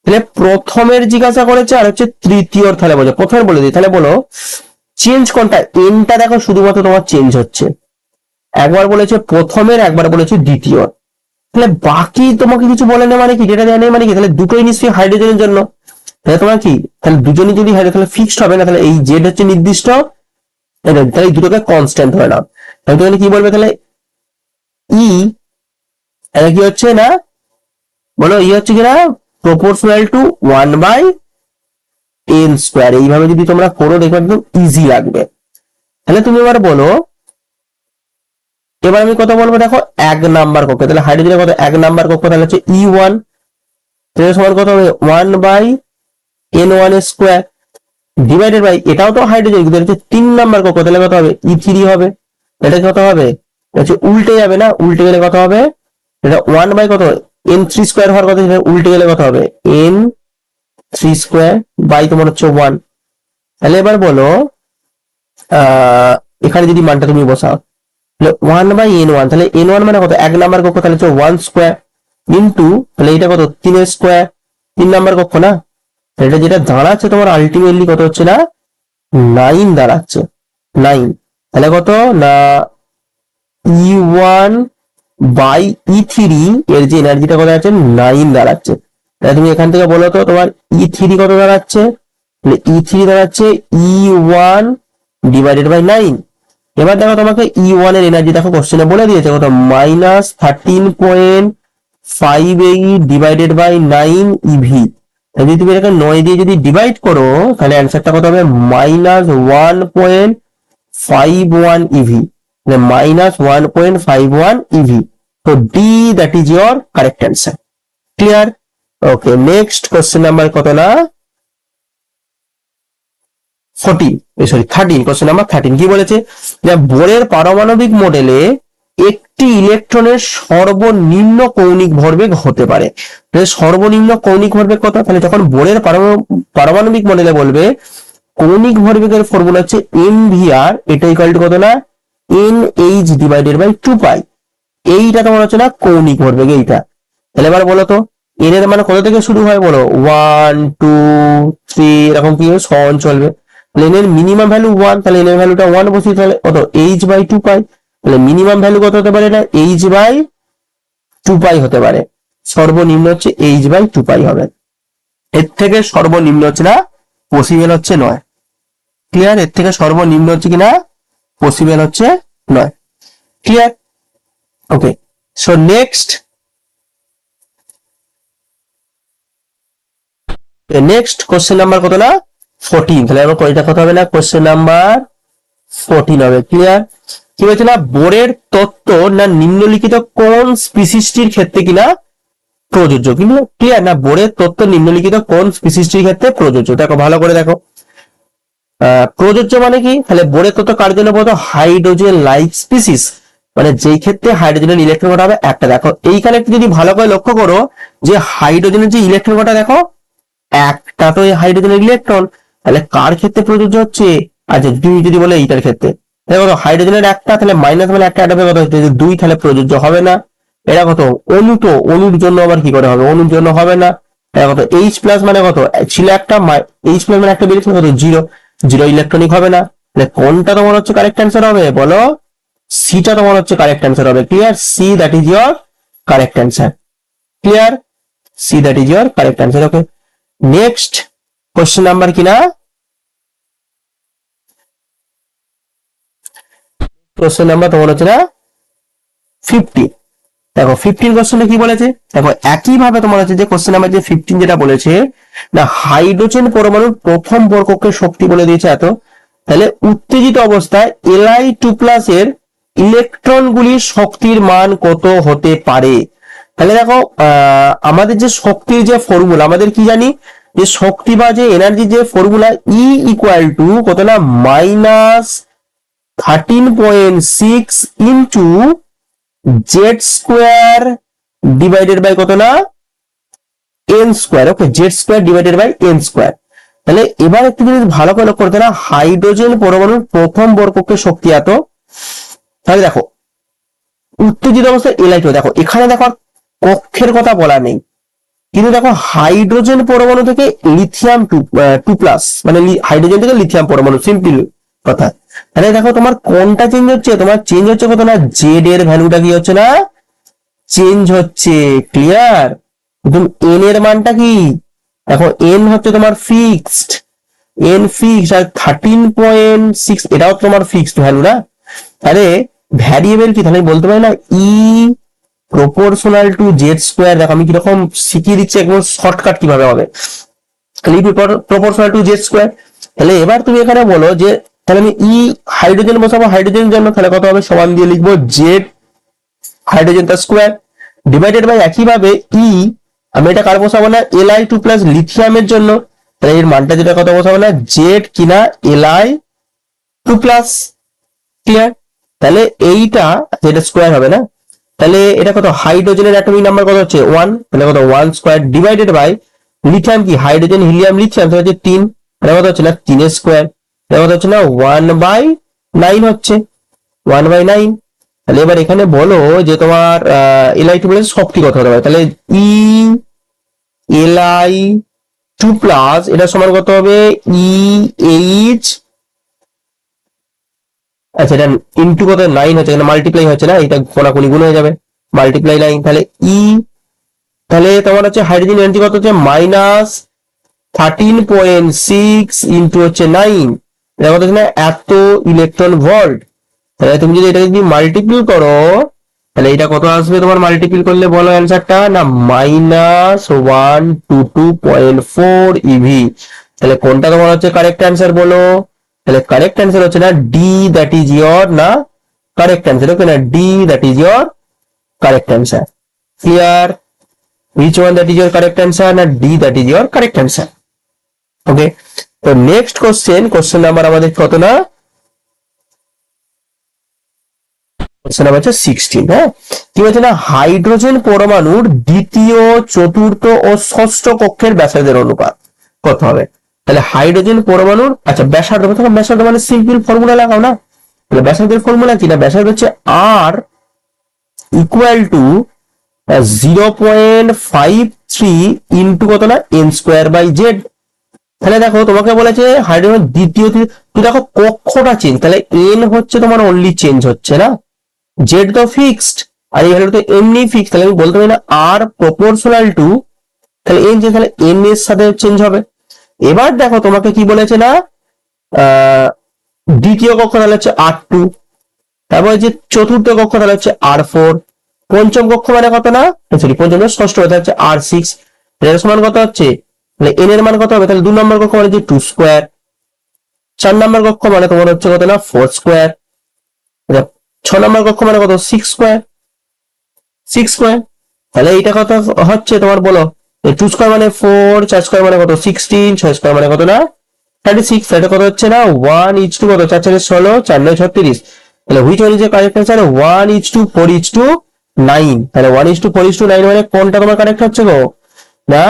Speaker 1: তাহলে প্রথমের জিজ্ঞাসা করেছে আর হচ্ছে তৃতীয়, তাহলে বলো প্রথমে বলে দিই, তাহলে বলো চেঞ্জ কোনটা, এনটা দেখো শুধুমাত্র তোমার চেঞ্জ হচ্ছে, একবার বলেছে প্রথমের একবার বলেছে দ্বিতীয়, তাহলে বাকি তোমাকে কিছু বলে না মানে কি, যেটা দেয় নেই মানে কি, তাহলে দুটোই নিশ্চয়ই হাইড্রোজেনের জন্য, তাহলে তোমার কি তাহলে দুজনই যদি হাইড্রোজেন তাহলে ফিক্সড হবে না, তাহলে এই জেড হচ্ছে নির্দিষ্ট, তাহলে এই দুটোকে কনস্ট্যান্ট ধরে নাও, তাহলে কি বলবে, তাহলে ই এটা কি হচ্ছে না বলো, ই হচ্ছে কিনা প্রপোর্শনাল টু 1/n স্কোয়ার, এইভাবে যদি তোমরা করো দেখবে একদম ইজি লাগবে। তাহলে তুমি এবার বলো, এবার আমি কত বলবো, দেখো 1 নাম্বার কক্ষ, তাহলে হাইড্রোজেনের কত 1 নাম্বার কক্ষ, তাহলে হচ্ছে E1, তাহলে সমান কত হবে 1/n1 স্কোয়ার ডিভাইডেড বাই, এটাও তো হাইড্রোজেন কিন্তু হচ্ছে 3 নাম্বার কক্ষ, তাহলে কত হবে E3 হবে, এটা কত হবে হচ্ছে উল্টে যাবে না, উল্টে গেলে কত হবে, এটা 1 কত n3 স্কোয়ার হওয়ার কথা, উল্টে গেলে কত হবে n3 স্কোয়ার বাই তোমার হচ্ছে 1। তাহলে এবার বলো এখানে যদি মানটা তুমি বসাও, তাহলে 1/n1, তাহলে n1 মানে কত 1 নাম্বার কক্ষ, তাহলে হচ্ছে 1 স্কোয়ার ইন্টু, তাহলে এটা কত 3 স্কোয়ার 3 নাম্বার কক্ষ না, এটা যেটা দাঁড়াচ্ছে তোমার আলটিমেটলি কত হচ্ছে না 9 দাঁড়াচ্ছে 9, তাহলে কত না E1 বাই E3 এর যে এনার্জিটা কত আছে 9 দাঁড়াচ্ছে। তাহলে তুমি এখান থেকে বলো তো তোমার E3 কত দাঁড়াচ্ছে? E3 দাঁড়াচ্ছে E1 ডিভাইডেড বাই 9। এবার দেখো তোমাকে E1 এর এনার্জি দেখো কোশ্চেনে বলে দিয়েছে কত, -13.58 ডিভাইডেড বাই 9 ইভি। যদি তুমি এটাকে 9 দিয়ে যদি ডিভাইড করো তাহলে অ্যান্সারটা কত হবে, -1.51 ইভি, -1.51 ইভি। তো D that is your correct answer. Clear? Okay, next question number কত না 13, কোশ্চেন নাম্বার 13 কি বলেছে, যে বোরের পারমাণবিক মডেলে একটি ইলেকট্রনের সর্বনিম্ন কৌণিক ভরবেগ হতে পারে। সর্বনিম্ন কৌণিক ভরবেগ কত? তাহলে যখন বোরের পারমাণবিক মডেলে বলবে কৌণিক ভরবেগের ফর্মুলা হচ্ছে mvr, এটা ইকুয়াল টু কত না nh ডিভাইডেড বাই 2 পাই। এইটা তোমার হচ্ছে না কৌণিক ভরবেগ এইটা। তাহলে এবার বলো তো n এর মানে কত থেকে শুরু হয় বলো, 1 2 3 এরকম কি সমান চলবে। তাহলে n এর মিনিমাম ভ্যালু 1, তাহলে n এর ভ্যালুটা 1 বসিয়ে তাহলে কত h বাই 2 পাই। তাহলে মিনিমাম ভ্যালু কত হতে পারে, এটা h বাই 2 পাই হতে পারে। সর্বনিম্ন হচ্ছে h বাই 2 পাই হবে। এর থেকে সর্বনিম্ন হচ্ছে না পসিবল হচ্ছে নয়। ক্লিয়ার? এর থেকে সর্বনিম্ন হচ্ছে কিনা পসিবল হচ্ছে নয়। ক্লিয়ার? ওকে, সো নেক্সট কোশ্চেন নাম্বার কত না 14। তাহলে আমার কয়টা কত হবে না, কোশ্চেন নাম্বার 14 হবে। ক্লিয়ার? কি বলছে না, বোরের তত্ত্ব না নিম্নলিখিত কোন স্পিসিসটির ক্ষেত্রে কিনা প্রযোজ্য। কিন্তু ক্লিয়ার না, বোরের তত্ত্ব নিম্নলিখিত কোন স্পিসিসটির ক্ষেত্রে প্রযোজ্য। দেখো ভালো করে দেখো, প্রযোজ্য মানে কি, তাহলে বোরের তত্ত্ব কার জন্য বলতো, হাইড্রোজেন লাইক স্পিসিস, মানে যেই ক্ষেত্রে হাইড্রোজেনের ইলেকট্রন কটা হবে একটা। দেখো এইখানে একটু যদি ভালো করে লক্ষ্য করো যে হাইড্রোজেনের যে ইলেকট্রন কটা দেখো একটা তো হাইড্রোজেনের ইলেকট্রন, তাহলে কার ক্ষেত্রে প্রযোজ্য হচ্ছে, আচ্ছা তুমি যদি বলে এইটার ক্ষেত্রে, দেখো হাইড্রোজেনের একটা, তাহলে মাইনাস মানে একটা অ্যাটমে কত হচ্ছে 2, তাহলে প্রযোজ্য হবে না। এটা কত অণু, তো অণুর জন্য আবার কি করে হবে, অণুর জন্য হবে না। এটা কত H প্লাস মানে কত ছিল একটা, H প্লাস মানে একটা বেরিয়েছিল কত 0, 0 ইলেকট্রনিক হবে না। তাহলে কোনটা তোমার হচ্ছে কারেক্ট অ্যান্সার হবে বলো, সিটা তোমার হচ্ছে কারেক্ট অ্যান্সার হবে। Clear? See that is your correct answer. Clear? See that is your correct answer. Okay, next question number কিনা কোশ্চেন নাম্বার তোমার হচ্ছে না 15। দেখো 15 কোশ্চেনে কি বলেছে, দেখো একই ভাবে তোমার হচ্ছে যে কোশ্চেন নাম্বার যে 15 যেটা বলেছে না, হাইড্রোজেন পরমাণুর প্রথম বর্গকের শক্তি বলে দিয়েছে এত। তাহলে উত্তেজিত অবস্থায় Li2+ এর ইলেকট্রনগুলির শক্তির মান কত হতে পারে। তাহলে দেখো আমাদের যে শক্তির যে ফর্মুলা, আমাদের কি জানি যে শক্তি বা যে এনার্জি যে ফর্মুলা E ইকুয়াল টু কত না -13.6 into Z square divided by কত না N square. Okay, Z square divided by N square. তাহলে এবার একটু জিনিস ভালো করে লক্ষ্য করতে না, হাইড্রোজেন পরমাণুর প্রথম বর্গকের শক্তি এত। তাহলে দেখো উত্তেজিত অবস্থায় Li2, দেখো এখানে দেখো কক্ষের কথা বলা নেই, কিন্তু দেখো হাইড্রোজেন পরমাণু থেকে লিথিয়াম 2+, মানে হাইড্রোজেন থেকে লিথিয়াম পরমাণু, সিম্পল কথা। তাহলে দেখো তোমার কোনটা চেঞ্জ হচ্ছে, তোমার চেঞ্জ হচ্ছে কত না জেড এর ভ্যালুটা কি হচ্ছে না চেঞ্জ হচ্ছে। ক্লিয়ার? একদম এন এর মানটা কি, দেখো এন হচ্ছে তোমার ফিক্সড, এন ফিক্সড, আর 13.6 এটাও তোমার ফিক্সড ভ্যালু না। তাহলে ভ্যারিয়েবল কি, তাহলে বলতে পারি না ই প্রপোর্শনাল টু জেড স্কোয়ার। দেখো আমি কিরকম শিখিয়ে দিচ্ছি, একদম শর্টকাট কিভাবে হবে। Proportional to Z square. তাহলে এবার তুমি এখানে বলো যে, তাহলে আমি ই হাইড্রোজেন বসাবো, হাইড্রোজেনের জন্য তাহলে কত হবে, সমান দিয়ে লিখবো জেড হাইড্রোজেন তার স্কোয়ার ডিভাইডেড বাই একইভাবে ই, আমি এটা কার বসাবো না Li2+ লিথিয়ামের জন্য, তাহলে এর মানটা যেটা কত বসাবো না জেড কিনা Li2+। ক্লিয়ার? তাহলে এইটা যেটা স্কোয়ার হবে না, তাহলে এটা কত হাইড্রোজেনের অ্যাটমিক নাম্বার কত হচ্ছে 1, তাহলে কত 1 স্কোয়ার ডিভাইডেড বাই লিথিয়াম কি হাইড্রোজেন হিলিয়াম লিথিয়াম, তাহলে হচ্ছে 3, তাহলে কত হচ্ছে না 3 স্কোয়ার, তাহলে কত হচ্ছে না 1/9 হচ্ছে 1/9। তাহলে এবার এখানে বলো যে তোমার Li2+ শক্তি কত হতে পারে, তাহলে ই Li2+ এটা সমান কত হবে EH, আচ্ছা এটা ইনটু কত 9 হচ্ছে, এখানে মাল্টিপ্লাই হচ্ছে না, এটা কোনাকুনি গুণ হয়ে যাবে, মাল্টিপ্লাই 9, তাহলে ই, তাহলে তোমার হচ্ছে হাইড্রোজেন এনার্জি কত হচ্ছে -13.6 ইন্টু হচ্ছে 9, এটা কত হচ্ছে না এত ইলেকট্রন ভোল্ট। তাহলে তুমি যদি এটা যদি মাল্টিপ্লাই করো তাহলে এটা কত আসবে তোমার মাল্টিপ্লাই করলে বলো অ্যান্সারটা, না -122.4 ইভি। তাহলে কোনটা তোমার হচ্ছে কারেক্ট অ্যান্সার বলো? তাহলে কারেক্ট অ্যান্সার হচ্ছে না ডি, দ্যাট ইজ ইয়োর না কারেক্ট অ্যান্সার। ওকে না, D that is your correct answer. Clear? which one that is your correct answer? না D that is your correct answer. Okay, তো next question number আমাদের কত না, question number হচ্ছে 16। হ্যাঁ, কি বলছে না হাইড্রোজেন পরমাণুর দ্বিতীয়, চতুর্থ ও ষষ্ঠ কক্ষের ব্যাসার্ধের অনুপাত কত হবে? তাহলে হাইড্রোজেন পরমাণুর, আচ্ছা ব্যাসার্ধ, ব্যাসার্ধ মানে সিম্পল ফর্মুলা লাগাও না। তাহলে ব্যাসার্ধের ফর্মুলা কি? না ব্যাসার্ধ হচ্ছে আর ইকুয়াল টু 0.53 ইন্টু কত না এন স্কোয়ার বাই জেড। তাহলে দেখো তোমাকে বলেছে হাইড্রোজেন দ্বিতীয়, তুই দেখো কক্ষটা চেঞ্জ, তাহলে এন হচ্ছে তোমার অনলি চেঞ্জ হচ্ছে না, জেড তো ফিক্সড আর এই ভ্যালু তো এমনি ফিক্সড। তাহলে আমি বলতে পারি না আর প্রপোর্শনাল টু, তাহলে এন চেঞ্জ, তাহলে এন এর সাথে চেঞ্জ হবে। এবার দেখো তোমাকে কি বলেছে না দ্বিতীয় কক্ষ তাহলে হচ্ছে R2, তারপর যে চতুর্থ কক্ষ তাহলে হচ্ছে R4, পঞ্চম কক্ষ মানে কত না সরি পঞ্চম ষষ্ঠ হচ্ছে R6, এর সমান কত হচ্ছে, তাহলে এন এর মান কত হবে? তাহলে 2 নম্বর কক্ষ মানে যে 2 স্কোয়ার, 4 নম্বর কক্ষ মানে তোমার হচ্ছে কত না 4 স্কোয়ার, 6 নম্বর কক্ষ মানে কত 6 স্কোয়ার, 6 স্কোয়ার। তাহলে এইটা কত হচ্ছে তোমার বলো, 2 স্কোয়ার মানে 4, 4 স্কোয়ার মানে কত 16, 6 স্কোয়ার মানে কত না 36, এটা কত হচ্ছে না 1:2 কত 4 4 16, 4 9 36। তাহলে which one is the correct answer? 1:4:9। তাহলে 1:4:9 মানে কোনটা তোমার কারেক্ট হচ্ছে গো? না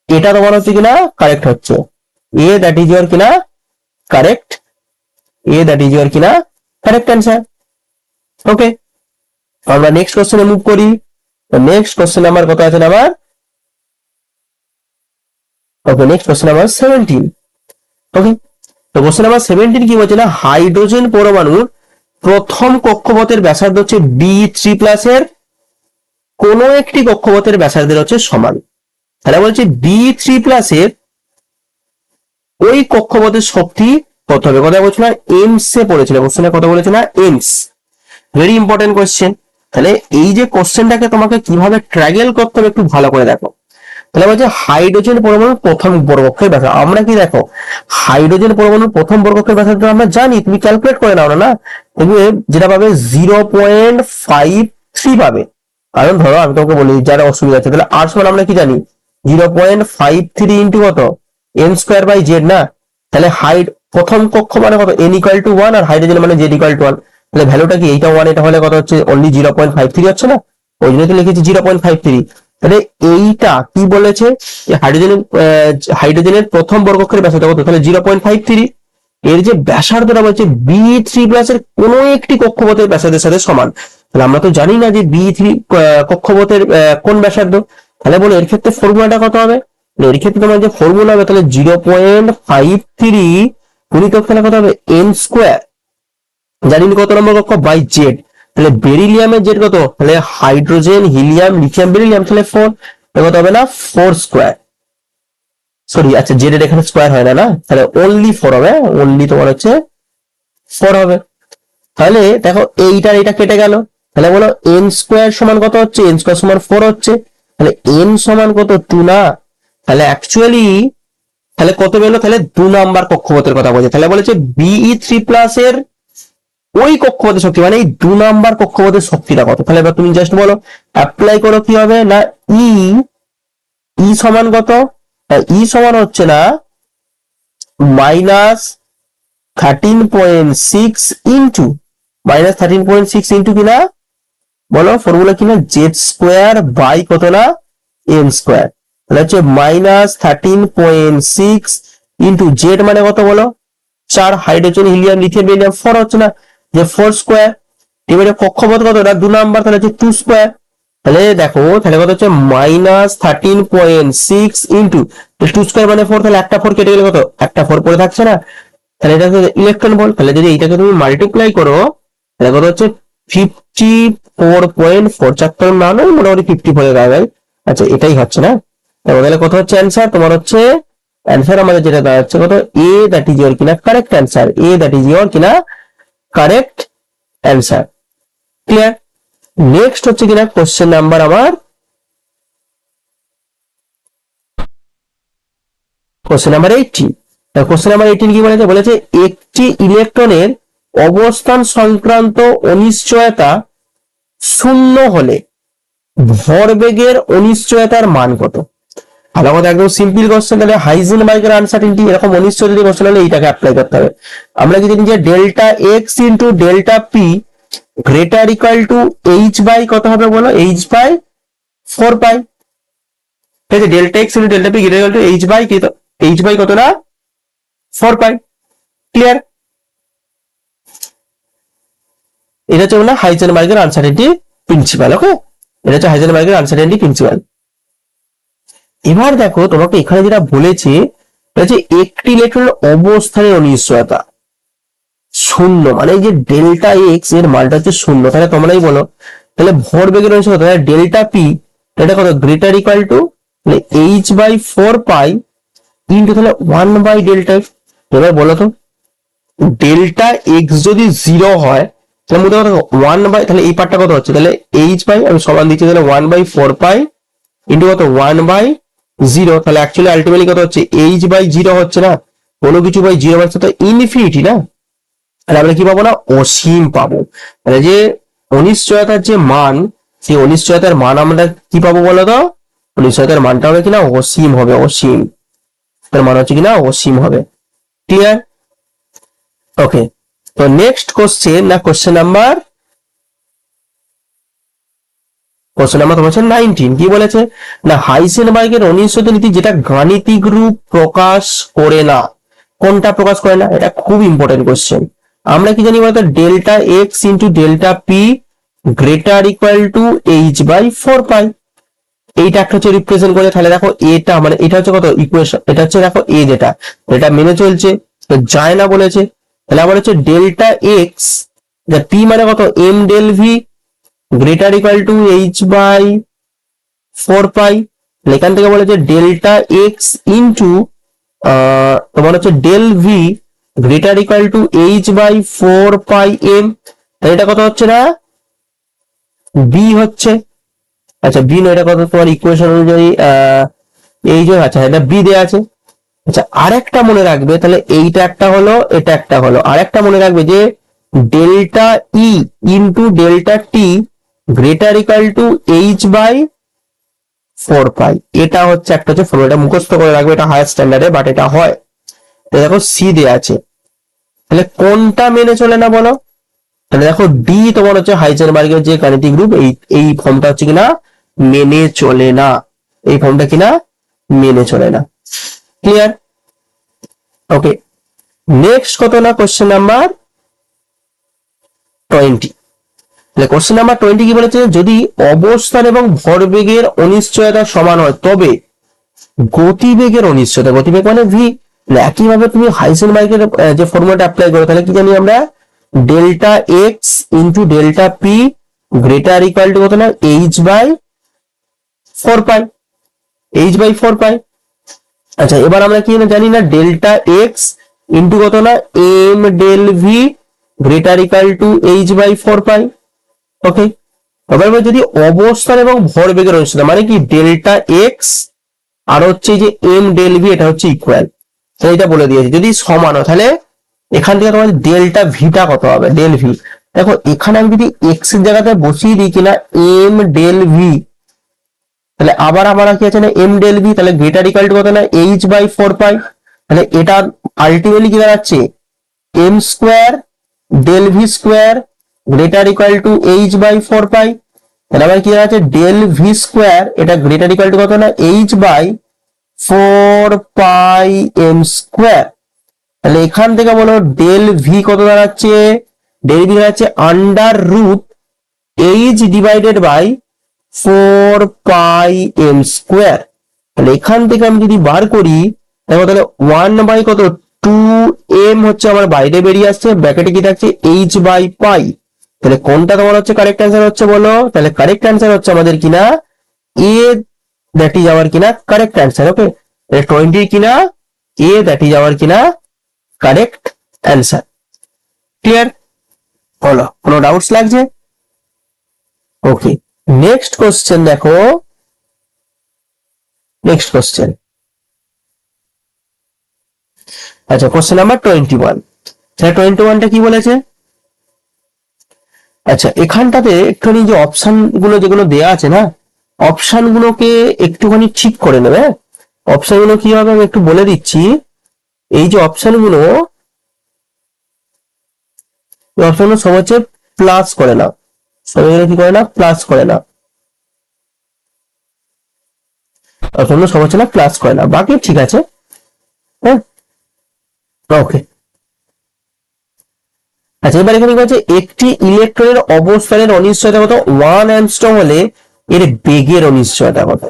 Speaker 1: এটা তোমার হচ্ছে কিনা কারেক্ট হচ্ছে, এ দ্যাট ইজ ইয়োর কিনা correct, A that is your কিনা কারেক্ট অ্যান্সার। ওকে, আমরা নেক্সট কোশ্চেনে মুভ করি। তো নেক্সট কোশ্চেন নাম্বার কত আছে আবার? ওকে, নেক্সট কোশ্চেন নাম্বার 17। ওকে, তো কোশ্চেন নাম্বার 17 কি বলছে না হাইড্রোজেন পরমাণুর প্রথম কক্ষপথের ব্যাসার্ধ হচ্ছে B3+ এর কোন একটি কক্ষপথের ব্যাসার্ধের হচ্ছে সমান। তাহলে বলছে B3+ এর ওই কক্ষপথের শক্তি কত হবে? কথা বলছিল না এমস এ পড়েছিল, কোশ্চেনে কথা বলেছে না এমস, ভেরি ইম্পর্টেন্ট কোশ্চেন। তাহলে এই যে কোশ্চেনটাকে তোমাকে কিভাবে ট্র্যাগেল করতে হবে একটু ভালো করে দেখো। তাহলে বলছে হাইড্রোজেন পরমাণুর প্রথম বর্গক্ষের ব্যাসার্ধ, আমরা কি দেখো হাইড্রোজেন পরমাণুর প্রথম বর্গক্ষের ব্যাসার্ধ আমরা জানি, তুমি ক্যালকুলেট করে নাও না, তুমি যেটা পাবে 0.53 পাবে। কারণ ধরো আমি তোমাকে বলি যারা অসুবিধা আছে, তাহলে আর সমান আমরা কি জানি 0.53 ইন্টু কত এন স্কোয়ার বাই জেড না। তাহলে প্রথম কক্ষ মানে কত n ইকুয়াল টু 1 আর হাইড্রোজেন মানে জেড ইকুয়াল টু 1। তাহলে ভ্যালুটা কি এইটা 1 এটা হলে কত হচ্ছে অনলি 0.53 হচ্ছে না, ওই জন্য তো লিখেছি 0.53। তাহলে এইটা কি বলেছে যে হাইড্রোজেনের প্রথম বর্গক্ষের ব্যাসার্ধ কত? তাহলে 0.53। এর যে ব্যাসার্ধটা বলছে B3+ এর কোন একটি কক্ষপথের ব্যাসার্ধের সাথে সমান। তাহলে আমরা তো জানি না যে B3 কক্ষপথের কোন ব্যাসার্ধ, তাহলে বলো এর ক্ষেত্রে ফর্মুলাটা কত হবে? এর ক্ষেত্রে তোমার যে ফর্মুলা হবে তাহলে 0.53 গুণিতক তাহলে কত হবে এন স্কোয়ার, জানি কত নম্বর কক্ষ বাই জেড। তাহলে বেরিলিয়ামের জেড কত? তাহলে হাইড্রোজেন হিলিয়াম লিথিয়াম বেরিলিয়াম, তাহলে 4 কত হবে না 4 স্কোয়ার, সরি আচ্ছা জেড এর এখানে স্কোয়ার হয় না, তাহলে অনলি 4 হবে, অনলি তোমার হচ্ছে 4 হবে। তাহলে দেখো এইটার এটা কেটে গেল, তাহলে বলো এন স্কোয়ার সমান কত হচ্ছে? এন স্কোয়ার সমান 4 হচ্ছে, তাহলে এন সমান কত 2 না। তাহলে অ্যাকচুয়ালি তাহলে কত বেরোলো? তাহলে 2 নাম্বার কক্ষপথের কথা বলছে। তাহলে বলেছে BE3+ এর ওই কক্ষপথের শক্তি মানে এই 2 নাম্বার কক্ষপথের শক্তিটা কত? তাহলে এবার তুমি জাস্ট বলো অ্যাপ্লাই করো কি হবে না ই সমান কত? ই সমান হচ্ছে না -13.6 ইন্টু -13.6 ইন্টু কিনা বলো ফর্মুলা কিনা জেড স্কোয়ার বাই কত না এন স্কোয়ার। তাহলে হচ্ছে -13.6 ইন্টু জেড মানে কত বলো 4, হাইড্রোজেন হিলিয়াম লিথিয়াম বেরিলিয়াম 4 হচ্ছে না যে 4 স্কোয়ার। এবারে কক্ষপথ কত? না 2 নাম্বার, তাহলে হচ্ছে 2 স্কোয়ার। তাহলে দেখো তাহলে কত হচ্ছে -13.6 ইন্টু 2 স্কোয়ার মানে 4, তাহলে একটা 4 কেটে গেলে কত একটা 4 পড়ে থাকছে না, তাহলে এটা হচ্ছে ইলেকট্রন ভোল্ট। তাহলে যদি এইটাকে তুমি মাল্টিপ্লাই করো তাহলে কত হচ্ছে 4.4, 4 না নয় মোটামুটি 54 এর আগে। আচ্ছা এটাই হচ্ছে না, তাহলে কত হচ্ছে অ্যান্সার তোমার হচ্ছে, অ্যান্সার আমাদের যেটা দাঁড়াচ্ছে কত, এ দ্যাট ইজ ইওর কিনা correct answer, A that is your কিনা কারেক্ট অ্যান্সার। ক্লিয়ার? নেক্সট হচ্ছে কিনা কোশ্চেন নাম্বার আমার, কোশ্চেন নাম্বার 18। কোশ্চেন নাম্বার 18 কি বলেছে, বলেছে একটি ইলেকট্রনের অবস্থান সংক্রান্ত অনিশ্চয়তা শূন্য হলে ভরবেগের অনিশ্চয়তার মান কত? ভালো কথা, একদম সিম্পল কোশ্চেন। তাহলে হাইজেনবার্গের আনসার্টেনটি এরকম অনিশ্চয় যদি কোশ্চেন হলে এইটাকে অ্যাপ্লাই করতে হবে। আমরা কি জানি যে delta X into delta P greater equal to H by কত হবে বলো, এইচ বাই 4 পাই। ঠিক আছে, delta X into delta P greater equal to H by কত না 4 পাই। ক্লিয়ার? এটা হচ্ছে বলে হাইজেনবার্গের আনসার্টেনটি প্রিন্সিপাল। ওকে, এটা হচ্ছে হাইজেনবার্গের আনসার্টেনটি প্রিন্সিপাল। এবার দেখো তোমাকে এখানে যেটা বলেছে, একটি ইলেকট্রনের অবস্থানের অনিশ্চয়তা শূন্য, মানে এই যে ডেল্টা এক্স এর মানটা হচ্ছে শূন্য, তাহলে তোমরাই বলো তাহলে ভরবেগের অনিশ্চয়তা, তাহলে ডেল্টা পি এটা কত, greater equal to H by 4 pi into তাহলে 1 বাই ডেল্টা এক্স। এবার বলো তো ডেল্টা এক্স যদি 0 হয় তাহলে মধ্যে কত 1 বাই, তাহলে এই পার্টটা কত হচ্ছে, তাহলে এইচ বাই আমি সমান দিচ্ছি তাহলে 1 বাই 4 পাই ইন্টু কত 1 বাই 0, তাহলে অ্যাকচুয়ালি আলটিমেটলি কত হচ্ছে, এইচ বাই 0 হচ্ছে না, কোনো কিছু বাই 0 হচ্ছে তো ইনফিনিটি না, তাহলে আমরা কি পাবো না, অসীম পাবো। তাহলে যে অনিশ্চয়তার যে মান, সেই অনিশ্চয়তার মান আমরা কি পাবো বলো তো, অনিশ্চয়তার মানটা হবে কিনা অসীম হবে, অসীম, তার মান হচ্ছে কিনা অসীম হবে। ক্লিয়ার? ওকে, তো নেক্সট কোশ্চেন না কোশ্চেন নাম্বার তোমার হচ্ছে 19। কি বলেছে না, হাইজেনবার্গের অনিশ্চয়তা নীতি যেটা গাণিতিক রূপ প্রকাশ করে না, কোনটা প্রকাশ করে না, এটা খুব ইম্পর্টেন্ট কোশ্চেন। আমরা কি জানি বলতো, delta X into delta P greater equal to H by 4 pi, এইটা একটা হচ্ছে রিপ্রেজেন্ট করে। তাহলে দেখো এটা মানে এটা হচ্ছে কত ইকুয়েশন, এটা হচ্ছে দেখো এ যেটা এটা মেনে চলছে তো যায় না বলেছে, তাহলে আবার হচ্ছে ডেল্টা এক্স পি মানে কত M del V greater equal to H by 4 pi, এখান থেকে বলেছে ডেল্টা এক্স ইন্টু তোমার হচ্ছে del V greater equal to H by 4 pi M, তাহলে এটা কত হচ্ছে না বি হচ্ছে। আচ্ছা বি নয়, এটা কত তোমার ইকুয়েশন অনুযায়ী এই যে, আচ্ছা এটা বি দেয়া আছে। আচ্ছা আরেকটা মনে রাখবে, তাহলে এইটা একটা হলো, এটা একটা হলো, আরেকটা মনে রাখবে যে delta E into delta T greater equal to H by 4 pi, এটা হচ্ছে একটা হচ্ছে ফর্মুলা, মুখস্থ করে রাখবে, এটা হায়ার স্ট্যান্ডার্ডে বাট এটা হয়। দেখো সি দেয়া আছে, তাহলে কোনটা মেনে চলে না বলো, তাহলে দেখো ডি তোমার হচ্ছে হাইজেনবার্গের যে গাণিতিক রূপ, এই ফর্মটা হচ্ছে কিনা মেনে চলে না, এই ফর্মটা কিনা মেনে চলে না। ক্লিয়ার? ওকে, নেক্সট কত না কোশ্চেন নাম্বার 20। কোশ্চেন নাম্বার 20 কি বলেছে, যদি অবস্থান এবং ভরবেগের অনিশ্চয়তা সমান হয় তবে গতিবেগের অনিশ্চয়তা, গতিবেগ মানে ভি, একইভাবে তুমি হাইজেনবার্গের যে ফর্মুলাটা অ্যাপ্লাই করো, তাহলে কি জানি আমরা delta X into delta P greater equal to কত না H by 4 pi, H by 4 pi. আচ্ছা এবার আমরা কি জানি না, ডেল্টা এক্স ইন্টু কত না M del V greater equal to H by 4 pi. Okay, এবার যদি অবস্থান এবং ভরবেগের অনিশ্চয়তা মানে কি ডেল্টা এক্স আর হচ্ছে যে এম ডেল ভি এটা হচ্ছে ইকুয়াল, তাহলে এটা বলে দিয়েছি যদি সমান হয় তাহলে এখান থেকে তোমার ডেল্টা ভিটা কত হবে, ডেল ভি। দেখো এখানে আমি যদি এক্স এর জায়গাতে বসিয়ে দিই কিনা এম ডেল ভি, তাহলে আবার আমার কি আছে না এম ডেল ভি, তাহলে গ্রেটার ইকুয়াল টু কত না এইচ বাই 4 পাই, তাহলে এটা আলটিমেটলি কি দাঁড়াচ্ছে M square del V square greater equal to H by 4 pi, তাহলে আবার কি দাঁড়াচ্ছে ডেল ভি স্কোয়ার এটা গ্রেটার ইকুয়াল টু কত না H by 4 pi M square. তাহলে এখান থেকে বলো ডেল ভি কত দাঁড়াচ্ছে, ডেল ভি দাঁড়াচ্ছে under root H divided by 4 pi M square. তাহলে এখান থেকে আমি যদি বার করি দেখো তাহলে 1 বাই কত 2 এম হচ্ছে আমার বাইরে বেরিয়ে আসছে, ব্র্যাকেটে কি থাকছে এইচ বাই পাই, তাহলে কোনটা তোমার হচ্ছে কারেক্ট অ্যান্সার হচ্ছে বলো? তাহলে কারেক্ট অ্যান্সার হচ্ছে আমাদের কিনা এ, দ্যাট ইজ আওয়ার কিনা কারেক্ট অ্যান্সার। ওকে, 20 কিনা এ, দ্যাট ইজ আওয়ার কিনা কারেক্ট অ্যান্সার। ক্লিয়ার? বলো, কোনো ডাউটস লাগছে? ওকে, নেক্সট কোশ্চেন দেখো, নেক্সট কোশ্চেন। আচ্ছা, কোশ্চেন নাম্বার 21। তাহলে 21টা কি বলেছে? আচ্ছা, এখানটাতে একটুখানি যে অপশন গুলো যেগুলো দেয়া আছে না, অপশন গুলোকে একটুখানি ঠিক করে নেবে। অপশন গুলো কি হবে আমি একটু বলে দিচ্ছি। এই যে অপশন গুলো সব হচ্ছে প্লাস করে নাও, সবগুলো কি করে না, প্লাস করে নাও। অপশন সব হচ্ছে না প্লাস করে না, বাকি ঠিক আছে। হ্যাঁ, ওকে। আচ্ছা, এবার এখানে কি হচ্ছে, একটি ইলেকট্রনের অবস্থানের অনিশ্চয়তা কত? 1 অ্যাংস্ট্রম হলে এর বেগের অনিশ্চয়তা কত?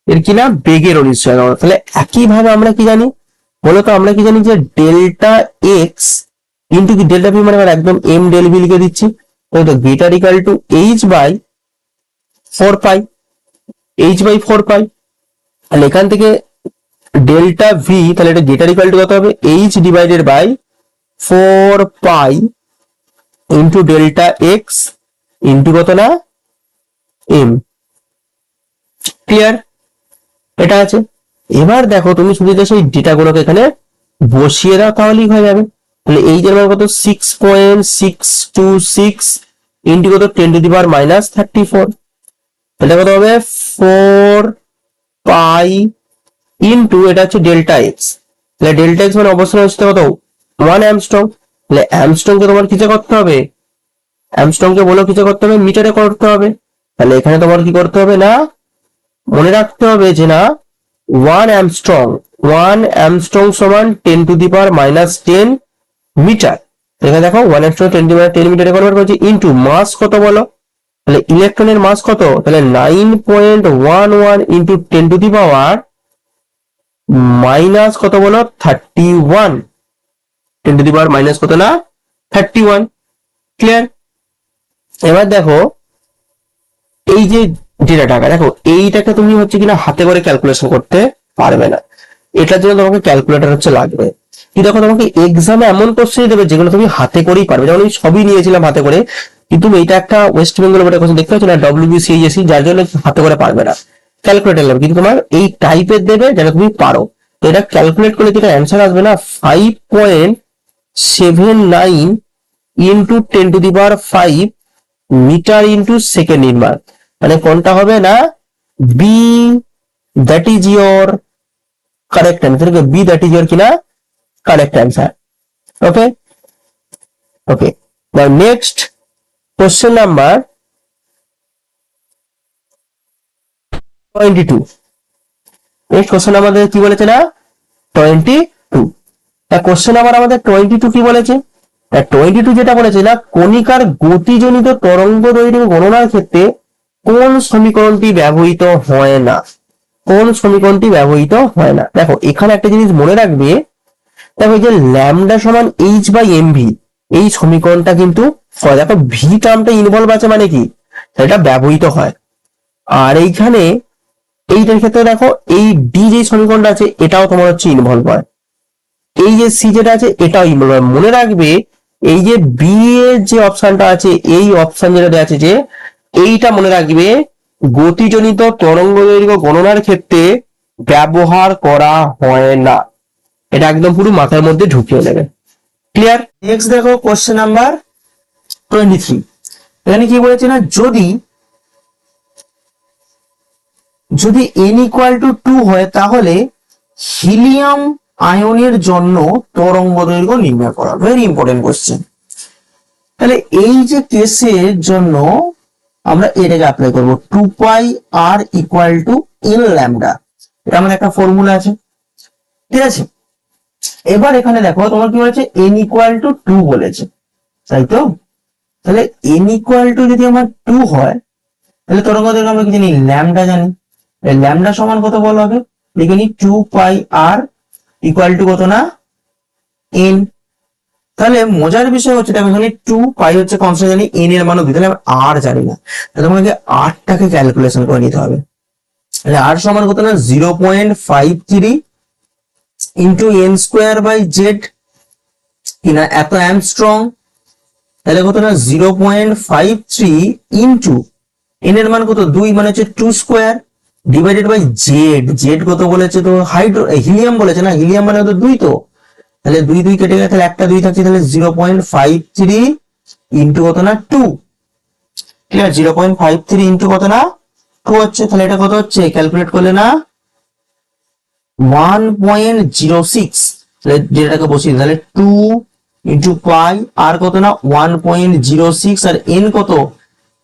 Speaker 1: এর কি না, বেগের অনিশ্চয়তা কত? তাহলে একইভাবে আমরা কি জানি বলতো? আমরা কি জানি যে ডেল্টা এক্স ইন্টু কি ডেল্টা ভি, মানে আমরা একদম এম ডেল ভি লিখে দিচ্ছি। তো greater equal to H by 4 pi, H by 4 pi. তাহলে এখান থেকে ডেল্টা ভি, তাহলে এটা গ্রেটার ইকাল টু কত হবে? H divided by 4 pi into delta X into কত না, এম। ক্লিয়ার? এটা আছে। এবার দেখো তুমি শুধু সেই ডেটা গুলোকে এখানে বসিয়ে দাও, তাহলেই হয়ে যাবে। তাহলে এই যে কত, 6.626 ইন্টু কত, 10⁻⁻34। এটা কত হবে? 4 পাই ইন্টু এটা হচ্ছে ডেল্টা এক্স। তাহলে ডেল্টা এক্স মানে অবস্থান হচ্ছে কত, 1 অ্যামস্ট্রং। তাহলে অ্যামস্ট্রং কে তোমার কিসে করতে হবে? অ্যামস্ট্রং কে বলো কিসে করতে হবে? মিটারে করতে হবে। তাহলে এখানে তোমার কি করতে হবে না, মনে রাখতে হবে যে না, 1 অ্যামস্ট্রং, 1 অ্যামস্ট্রং সমান 10⁻10 মিটার। এখানে দেখো 1 অ্যামস্ট্রং 10 মিটারে কনভার্ট করছি, ইন্টু মাস কত বলো? তাহলে ইলেকট্রনের মাস কত? তাহলে 9.11 ইন্টু 10⁻মাইনাস কত বলো? 31। 10⁻মাইনাস কত না, 31। ক্লিয়ার? এবার দেখো এই যে ডেটাটা দেখো, এইটাকে তুমি হচ্ছে কিনা হাতে করে ক্যালকুলেশন করতে পারবে না। এটার জন্য তোমাকে ক্যালকুলেটর হচ্ছে লাগবে। কি দেখো, তোমাকে এক্সামে এমন কোশ্চেন দেবে যেগুলো তুমি হাতে করেই পারবে। যেমন আমি সবই নিয়েছিলাম হাতে করে, কিন্তু এইটা একটা ওয়েস্ট বেঙ্গল বোর্ডের কোশ্চেন দেখতে পাচ্ছ না, WBCSC, যার জন্য হাতে করে পারবে না, ক্যালকুলেটর লাগবে। কিন্তু তোমার এই টাইপের দেবে যেটা তুমি পারো। তো এটা ক্যালকুলেট করলে যেটা অ্যান্সার আসবে না, 5.79 ইন্টু 10⁵ মিটার ইন্টু সেকেন্ড ইন বার। মানে কোনটা হবে না, B, that is your correct answer. B that is your কিনা correct answer. Okay, okay. Now next question number 22। Next question আমাদের কি বলেছে না, 22। কোশ্চেন নাম্বার আমাদের 22 কি বলেছে? 22 যেটা বলেছে না, কণিকার গতিজনিত তরঙ্গ দৈর্ঘ্য গণনার ক্ষেত্রে কোন সমীকরণটি ব্যবহৃত হয় না? কোন সমীকরণটি ব্যবহৃত হয় না? দেখো এখানে একটা জিনিস মনে রাখবে, দেখো যে ল্যামডা সমান এইচ বাই এম ভি, এই সমীকরণটা কিন্তু হয়। দেখো ভি টার্মটা ইনভলভ আছে মানে কি, এটা ব্যবহৃত হয়। আর এইখানে এইটার ক্ষেত্রে দেখো এই ডি যে সমীকরণটা আছে এটাও তোমার হচ্ছে ইনভলভ হয়। এই যে সি যেটা আছে এটাও ইনভলভ হয়। মনে রাখবে এই যে বি এর যে অপশনটা আছে, এই অপশন যেটা আছে যে এইটা মনে রাখবে গতিজনিত তরঙ্গ দৈর্ঘ্য গণনার ক্ষেত্রে ব্যবহার করা হয় না। এটা একদম পুরো মাথার মধ্যে ঢুকিয়ে নেবে। ক্লিয়ার? নেক্সট দেখো কোশ্চেন নাম্বার 23। এখানে কি বলেছে না, যদি n = 2 হয় তাহলে হিলিয়াম আয়নের জন্য তরঙ্গ দৈর্ঘ্য নির্ণয় করা। Very important question. তাহলে এই যে কেসের জন্য আমরা এটাকে অ্যাপ্লাই করব, 2 পাই r = n ল্যামডা। এটা আমাদের একটা ফর্মুলা আছে, ঠিক আছে। এবার এখানে দেখো তোমার কি বলেছে, n = 2 বলেছে, তাই তো? তাহলে n = যদি আমার 2 হয় তাহলে তরঙ্গ দৈর্ঘ্য আমরা কি জানি, ল্যামডা জানি। ল্যামডা সমান কত বলা হবে, লিখে নি 2 পাই r = কত না, n।
Speaker 2: তাহলে মজার বিষয় হচ্ছে দেখো এখানে 2 পাই হচ্ছে কনস্ট্যান্ট জানি, n এর মানও দিতে হবে, আর জানি না, তাহলে তোমাকে আরটাকে ক্যালকুলেশন করে নিতে হবে। তাহলে আর সমান কত না 0.53 into N square by Z, কিনা এত অ্যামস্ট্রং, তাহলে কত না 0.53 ইন্টু এন এর মান কত 2 মানে হচ্ছে 2 square divided by Z, Z কত বলেছে তো হিলিয়াম বলেছে না, হিলিয়াম মানে তো 2, তো তাহলে 2 2 কেটে গেলে তাহলে একটা 2 থাকছে, তাহলে 0.53 ইন্টু কত না 2, ঠিক আছে 0.53 ইন্টু কত না 2 হচ্ছে, তাহলে এটা কত হচ্ছে ক্যালকুলেট করলে না 1.06, তাহলে যেটাকে বসিয়ে তাহলে 2 ইন্টু পাই আর কত না 1.06, আর এন কত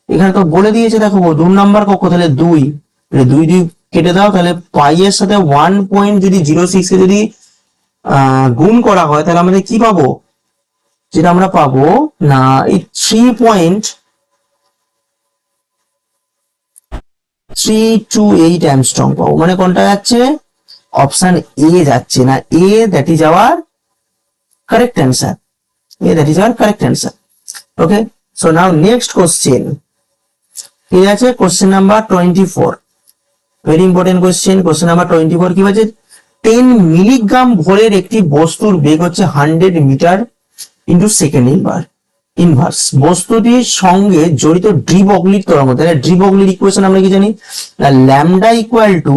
Speaker 2: এখানে তো বলে দিয়েছে, দেখো 2 নাম্বার কক্ষ, তাহলে 2 2 2 কেটে দাও, তাহলে পাই এর সাথে 1.06 কে যদি গুণ করা হয় তাহলে আমাদের কি পাবো, যেটা আমরা পাবো না এই 3.328 অ্যামস্ট্রং পাবো, মানে কোনটা যাচ্ছে অপশন এ যাচ্ছে না, A that is our correct answer, A that is our correct answer. Okay, so now next question, ঠিক আছে question number 24, very important question. Question number 24 কি বলছে, 10 মিলিগ্রাম ভরের একটি বস্তুর বেগ হচ্ছে 100 মিটার ইন্টু সেকেন্ড ইনভার্স, বস্তুটির সঙ্গে জড়িত ডি বগলির তরঙ্গ, তাহলে ডি বগলির ইকুয়েশন আমরা কি জানি, lambda equal to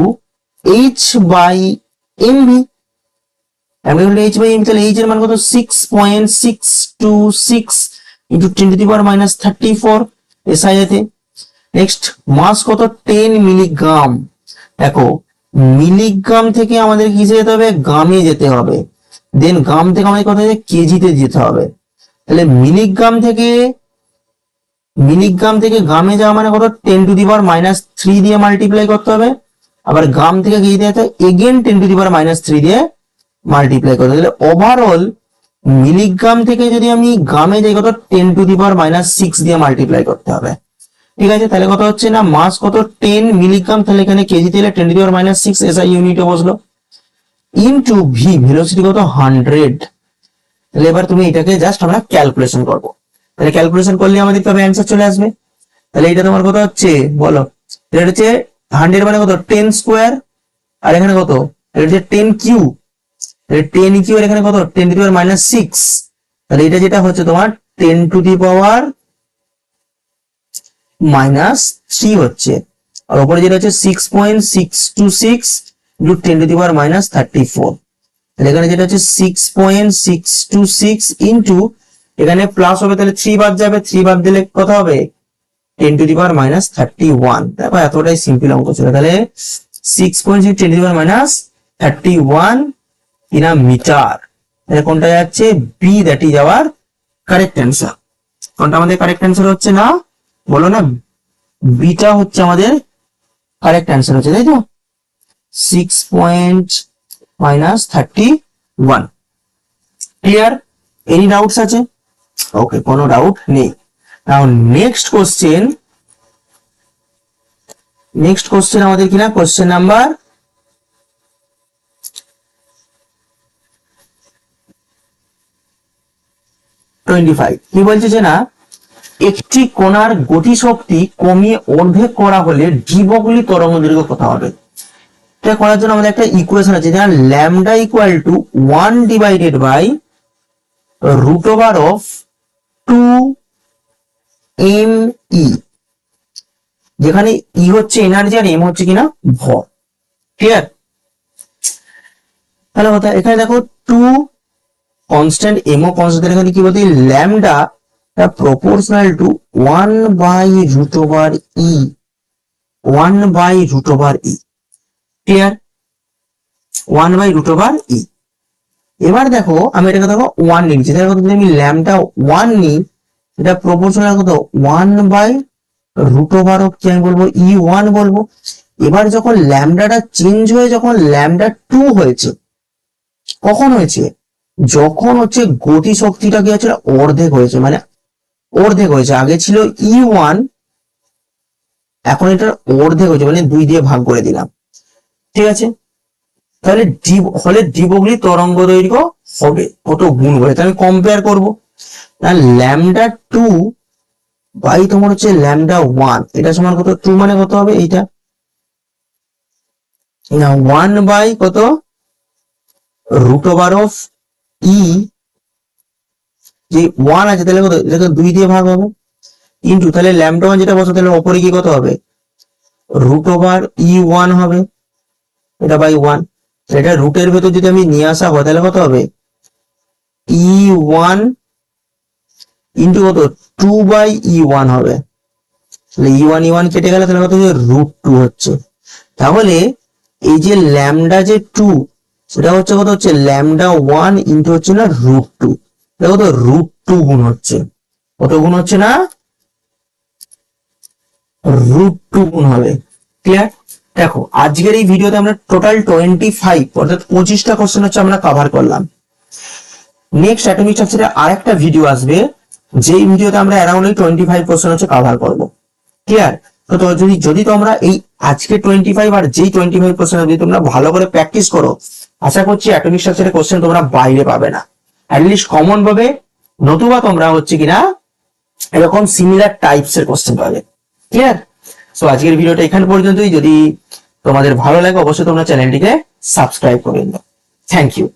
Speaker 2: H by MV, H by M, তাহলে এইচ এর মান কত 6.626 into 10 to the power minus 34 SI এতে। নেক্সট মাস কত 10 মিলিগ্রাম, দেখো মিলিগ্রাম থেকে আমাদের কি যেতে হবে, গ্রামে যেতে হবে, দেন গ্রাম থেকে আমাদের কত কেজিতে যেতে হবে, তাহলে মিলিগ্রাম থেকে গ্রামে যাওয়া মানে কত 10 টু দি পাওয়ার মাইনাস 3 দিয়ে মাল্টিপ্লাই করতে হবে, আবার গ্রাম থেকে কেজিতে যেতে again 10 to the power minus 3 দিয়ে মাল্টিপ্লাই করতে হবে, তাহলে ওভারঅল মিলিগ্রাম থেকে যদি আমি গ্রামে যাই কত 10 টু দি পাওয়ার মাইনাস 6 দিয়ে মাল্টিপ্লাই করতে হবে, ঠিক আছে। তাহলে কত হচ্ছে না মাস কত 10 মিলিগ্রাম, তাহলে এখানে কেজি দিলে 10 to the power minus 6 SI ইউনিটে বসলো, ইনটু ভি ভেলোসিটি কত 100, তাহলে এবার তুমি এটাকে জাস্ট আমরা ক্যালকুলেশন করব, তাহলে ক্যালকুলেশন করলে আমাদের তবে অ্যান্সার চলে আসবে। তাহলে এটা তোমার কত হচ্ছে বলো, এটা হচ্ছে 100 মানে কত 10 স্কোয়ার, আর এখানে কত এটা হচ্ছে 10 কিউ, তাহলে 10 কিউ আর এখানে কত 10 টু দি পাওয়ার মাইনাস 6, তাহলে এটা যেটা হচ্ছে তোমার 10 টু দি পাওয়ার মাইনাস 3 হচ্ছে, আর উপরে যেটা হচ্ছে 6.626 into 10 to the power minus 34, তাহলে এখানে যেটা হচ্ছে 6.626 ইন্টু এখানে প্লাস হবে, তাহলে 3 বাদ যাবে, 3 বাদ দিলে কত হবে 10 টু দি পাওয়ার মাইনাস 31, দেখো এতটাই সিম্পল অঙ্ক ছিল, তাহলে 6.6 10 টু দি পাওয়ার মাইনাস 31 কিনা মিটার, তাহলে কোনটা যাচ্ছে B, that is our correct answer. কোনটা আমাদের কারেক্ট অ্যান্সার হচ্ছে না বলো না, বিটা হচ্ছে আমাদের কারেক্ট অ্যান্সার হচ্ছে, তাই তো 6.31। ক্লিয়ার, এনি ডাউটস আছে? ওকে, কোনো ডাউট নেই। নাও নেক্সট কোশ্চেন আমাদের কিনা কোশ্চেন নাম্বার 25 কি বলছে যে না, একটি কণার গতিশক্তি কমিয়ে অর্ধেক করা হলে ডি বগলি তরঙ্গ দৈর্ঘ্য কত হবে। এটা করার জন্য আমাদের একটা ইকুয়েশন আছে, যেটা lambda equal to 1 divided by root over of 2 mE, যেখানে ই হচ্ছে এনার্জি আর এম হচ্ছে কিনা ভর। ক্লিয়ার, তাহলে কথা এখানে দেখো 2 কনস্ট্যান্ট, এম ও কনস্ট্যান্ট, এখানে কি বলতে lambda proportional to 1 by root over E, 1 by root over E. Clear, 1 by root over E. এবার দেখো আমি এটাকে দেখো 1 নিচ্ছি, দেখো যদি আমি ল্যামডা 1 নিই, এটা প্রপোর্শনাল কত 1 বাই রুট ওভার অফ কি আমি বলবো E1 বলবো। এবার যখন ল্যামডাটা চেঞ্জ হয়ে যখন ল্যামডা 2 হয়েছে, কখন হয়েছে, যখন হচ্ছে গতি শক্তিটা কি হচ্ছে অর্ধেক হয়েছে, মানে অর্ধেক হয়েছে, আগে ছিল E1 এখন এটা অর্ধেক হয়েছে, মানে 2 দিয়ে ভাগ করে দিলাম, ঠিক আছে। তাহলে ডি বগলি তরঙ্গ দৈর্ঘ্য হবে, কত গুণ করে, তাহলে কম্পেয়ার করবো না, ল্যামডা 2 বাই তোমার হচ্ছে ল্যামডা 1, এটা সমান কত, 2 মানে কত হবে এইটা না, 1 বাই কত রুট ওভার অফ ই, যে 1 আছে তাহলে কত, এটাকে 2 দিয়ে ভাগ হবে, ইন্টু তাহলে ল্যামডা 1 যেটা বসো তাহলে ওপরে গিয়ে কত হবে, রুট ওভার ই 1 হবে, এটা বাই 1, এটা রুটের ভেতর যদি আমি নিয়ে আসা হয় তাহলে কত হবে, ই 1 ইন্টু কত 2 বাই ই 1 হবে, তাহলে ই 1 কেটে গেলে তাহলে কত হচ্ছে, রুট 2 হচ্ছে। তাহলে এই যে ল্যামডা যে 2 সেটা হচ্ছে কত হচ্ছে, ল্যামডা 1 ইন্টু হচ্ছে না রুট 2, এটা কত রুট 2 গুণ হচ্ছে, কত গুণ হচ্ছে না, রুট 2 গুণ হবে। ক্লিয়ার? দেখো আজকের এই ভিডিওতে আমরা টোটাল 25 অর্থাৎ 25টা কোশ্চেন হচ্ছে আমরা কভার করলাম। নেক্সট অ্যাটমিক স্ট্রাকচারে আরেকটা ভিডিও আসবে, যেই ভিডিওতে আমরা অ্যারাউন্ড 25 কোশ্চেন হচ্ছে কভার করব। ক্লিয়ার? তো যদি তোমরা এই আজকে 25 আর যেই 25 কোশ্চেন যদি তোমরা ভালো করে প্র্যাকটিস করো, আশা করছি অ্যাটমিক স্ট্রাকচারের কোশ্চেন তোমরা বাইরে পাবে না, অ্যাটলিস্ট কমন পাবে, নতুবা তোমরা হচ্ছে কিনা এরকম সিমিলার টাইপস এর কোশ্চেন পাবে। ক্লিয়ার? সো আজকের ভিডিওটা এখান পর্যন্তই, যদি তোমাদের ভালো লাগে অবশ্যই তোমরা চ্যানেলটিকে সাবস্ক্রাইব করে দাও। Thank you.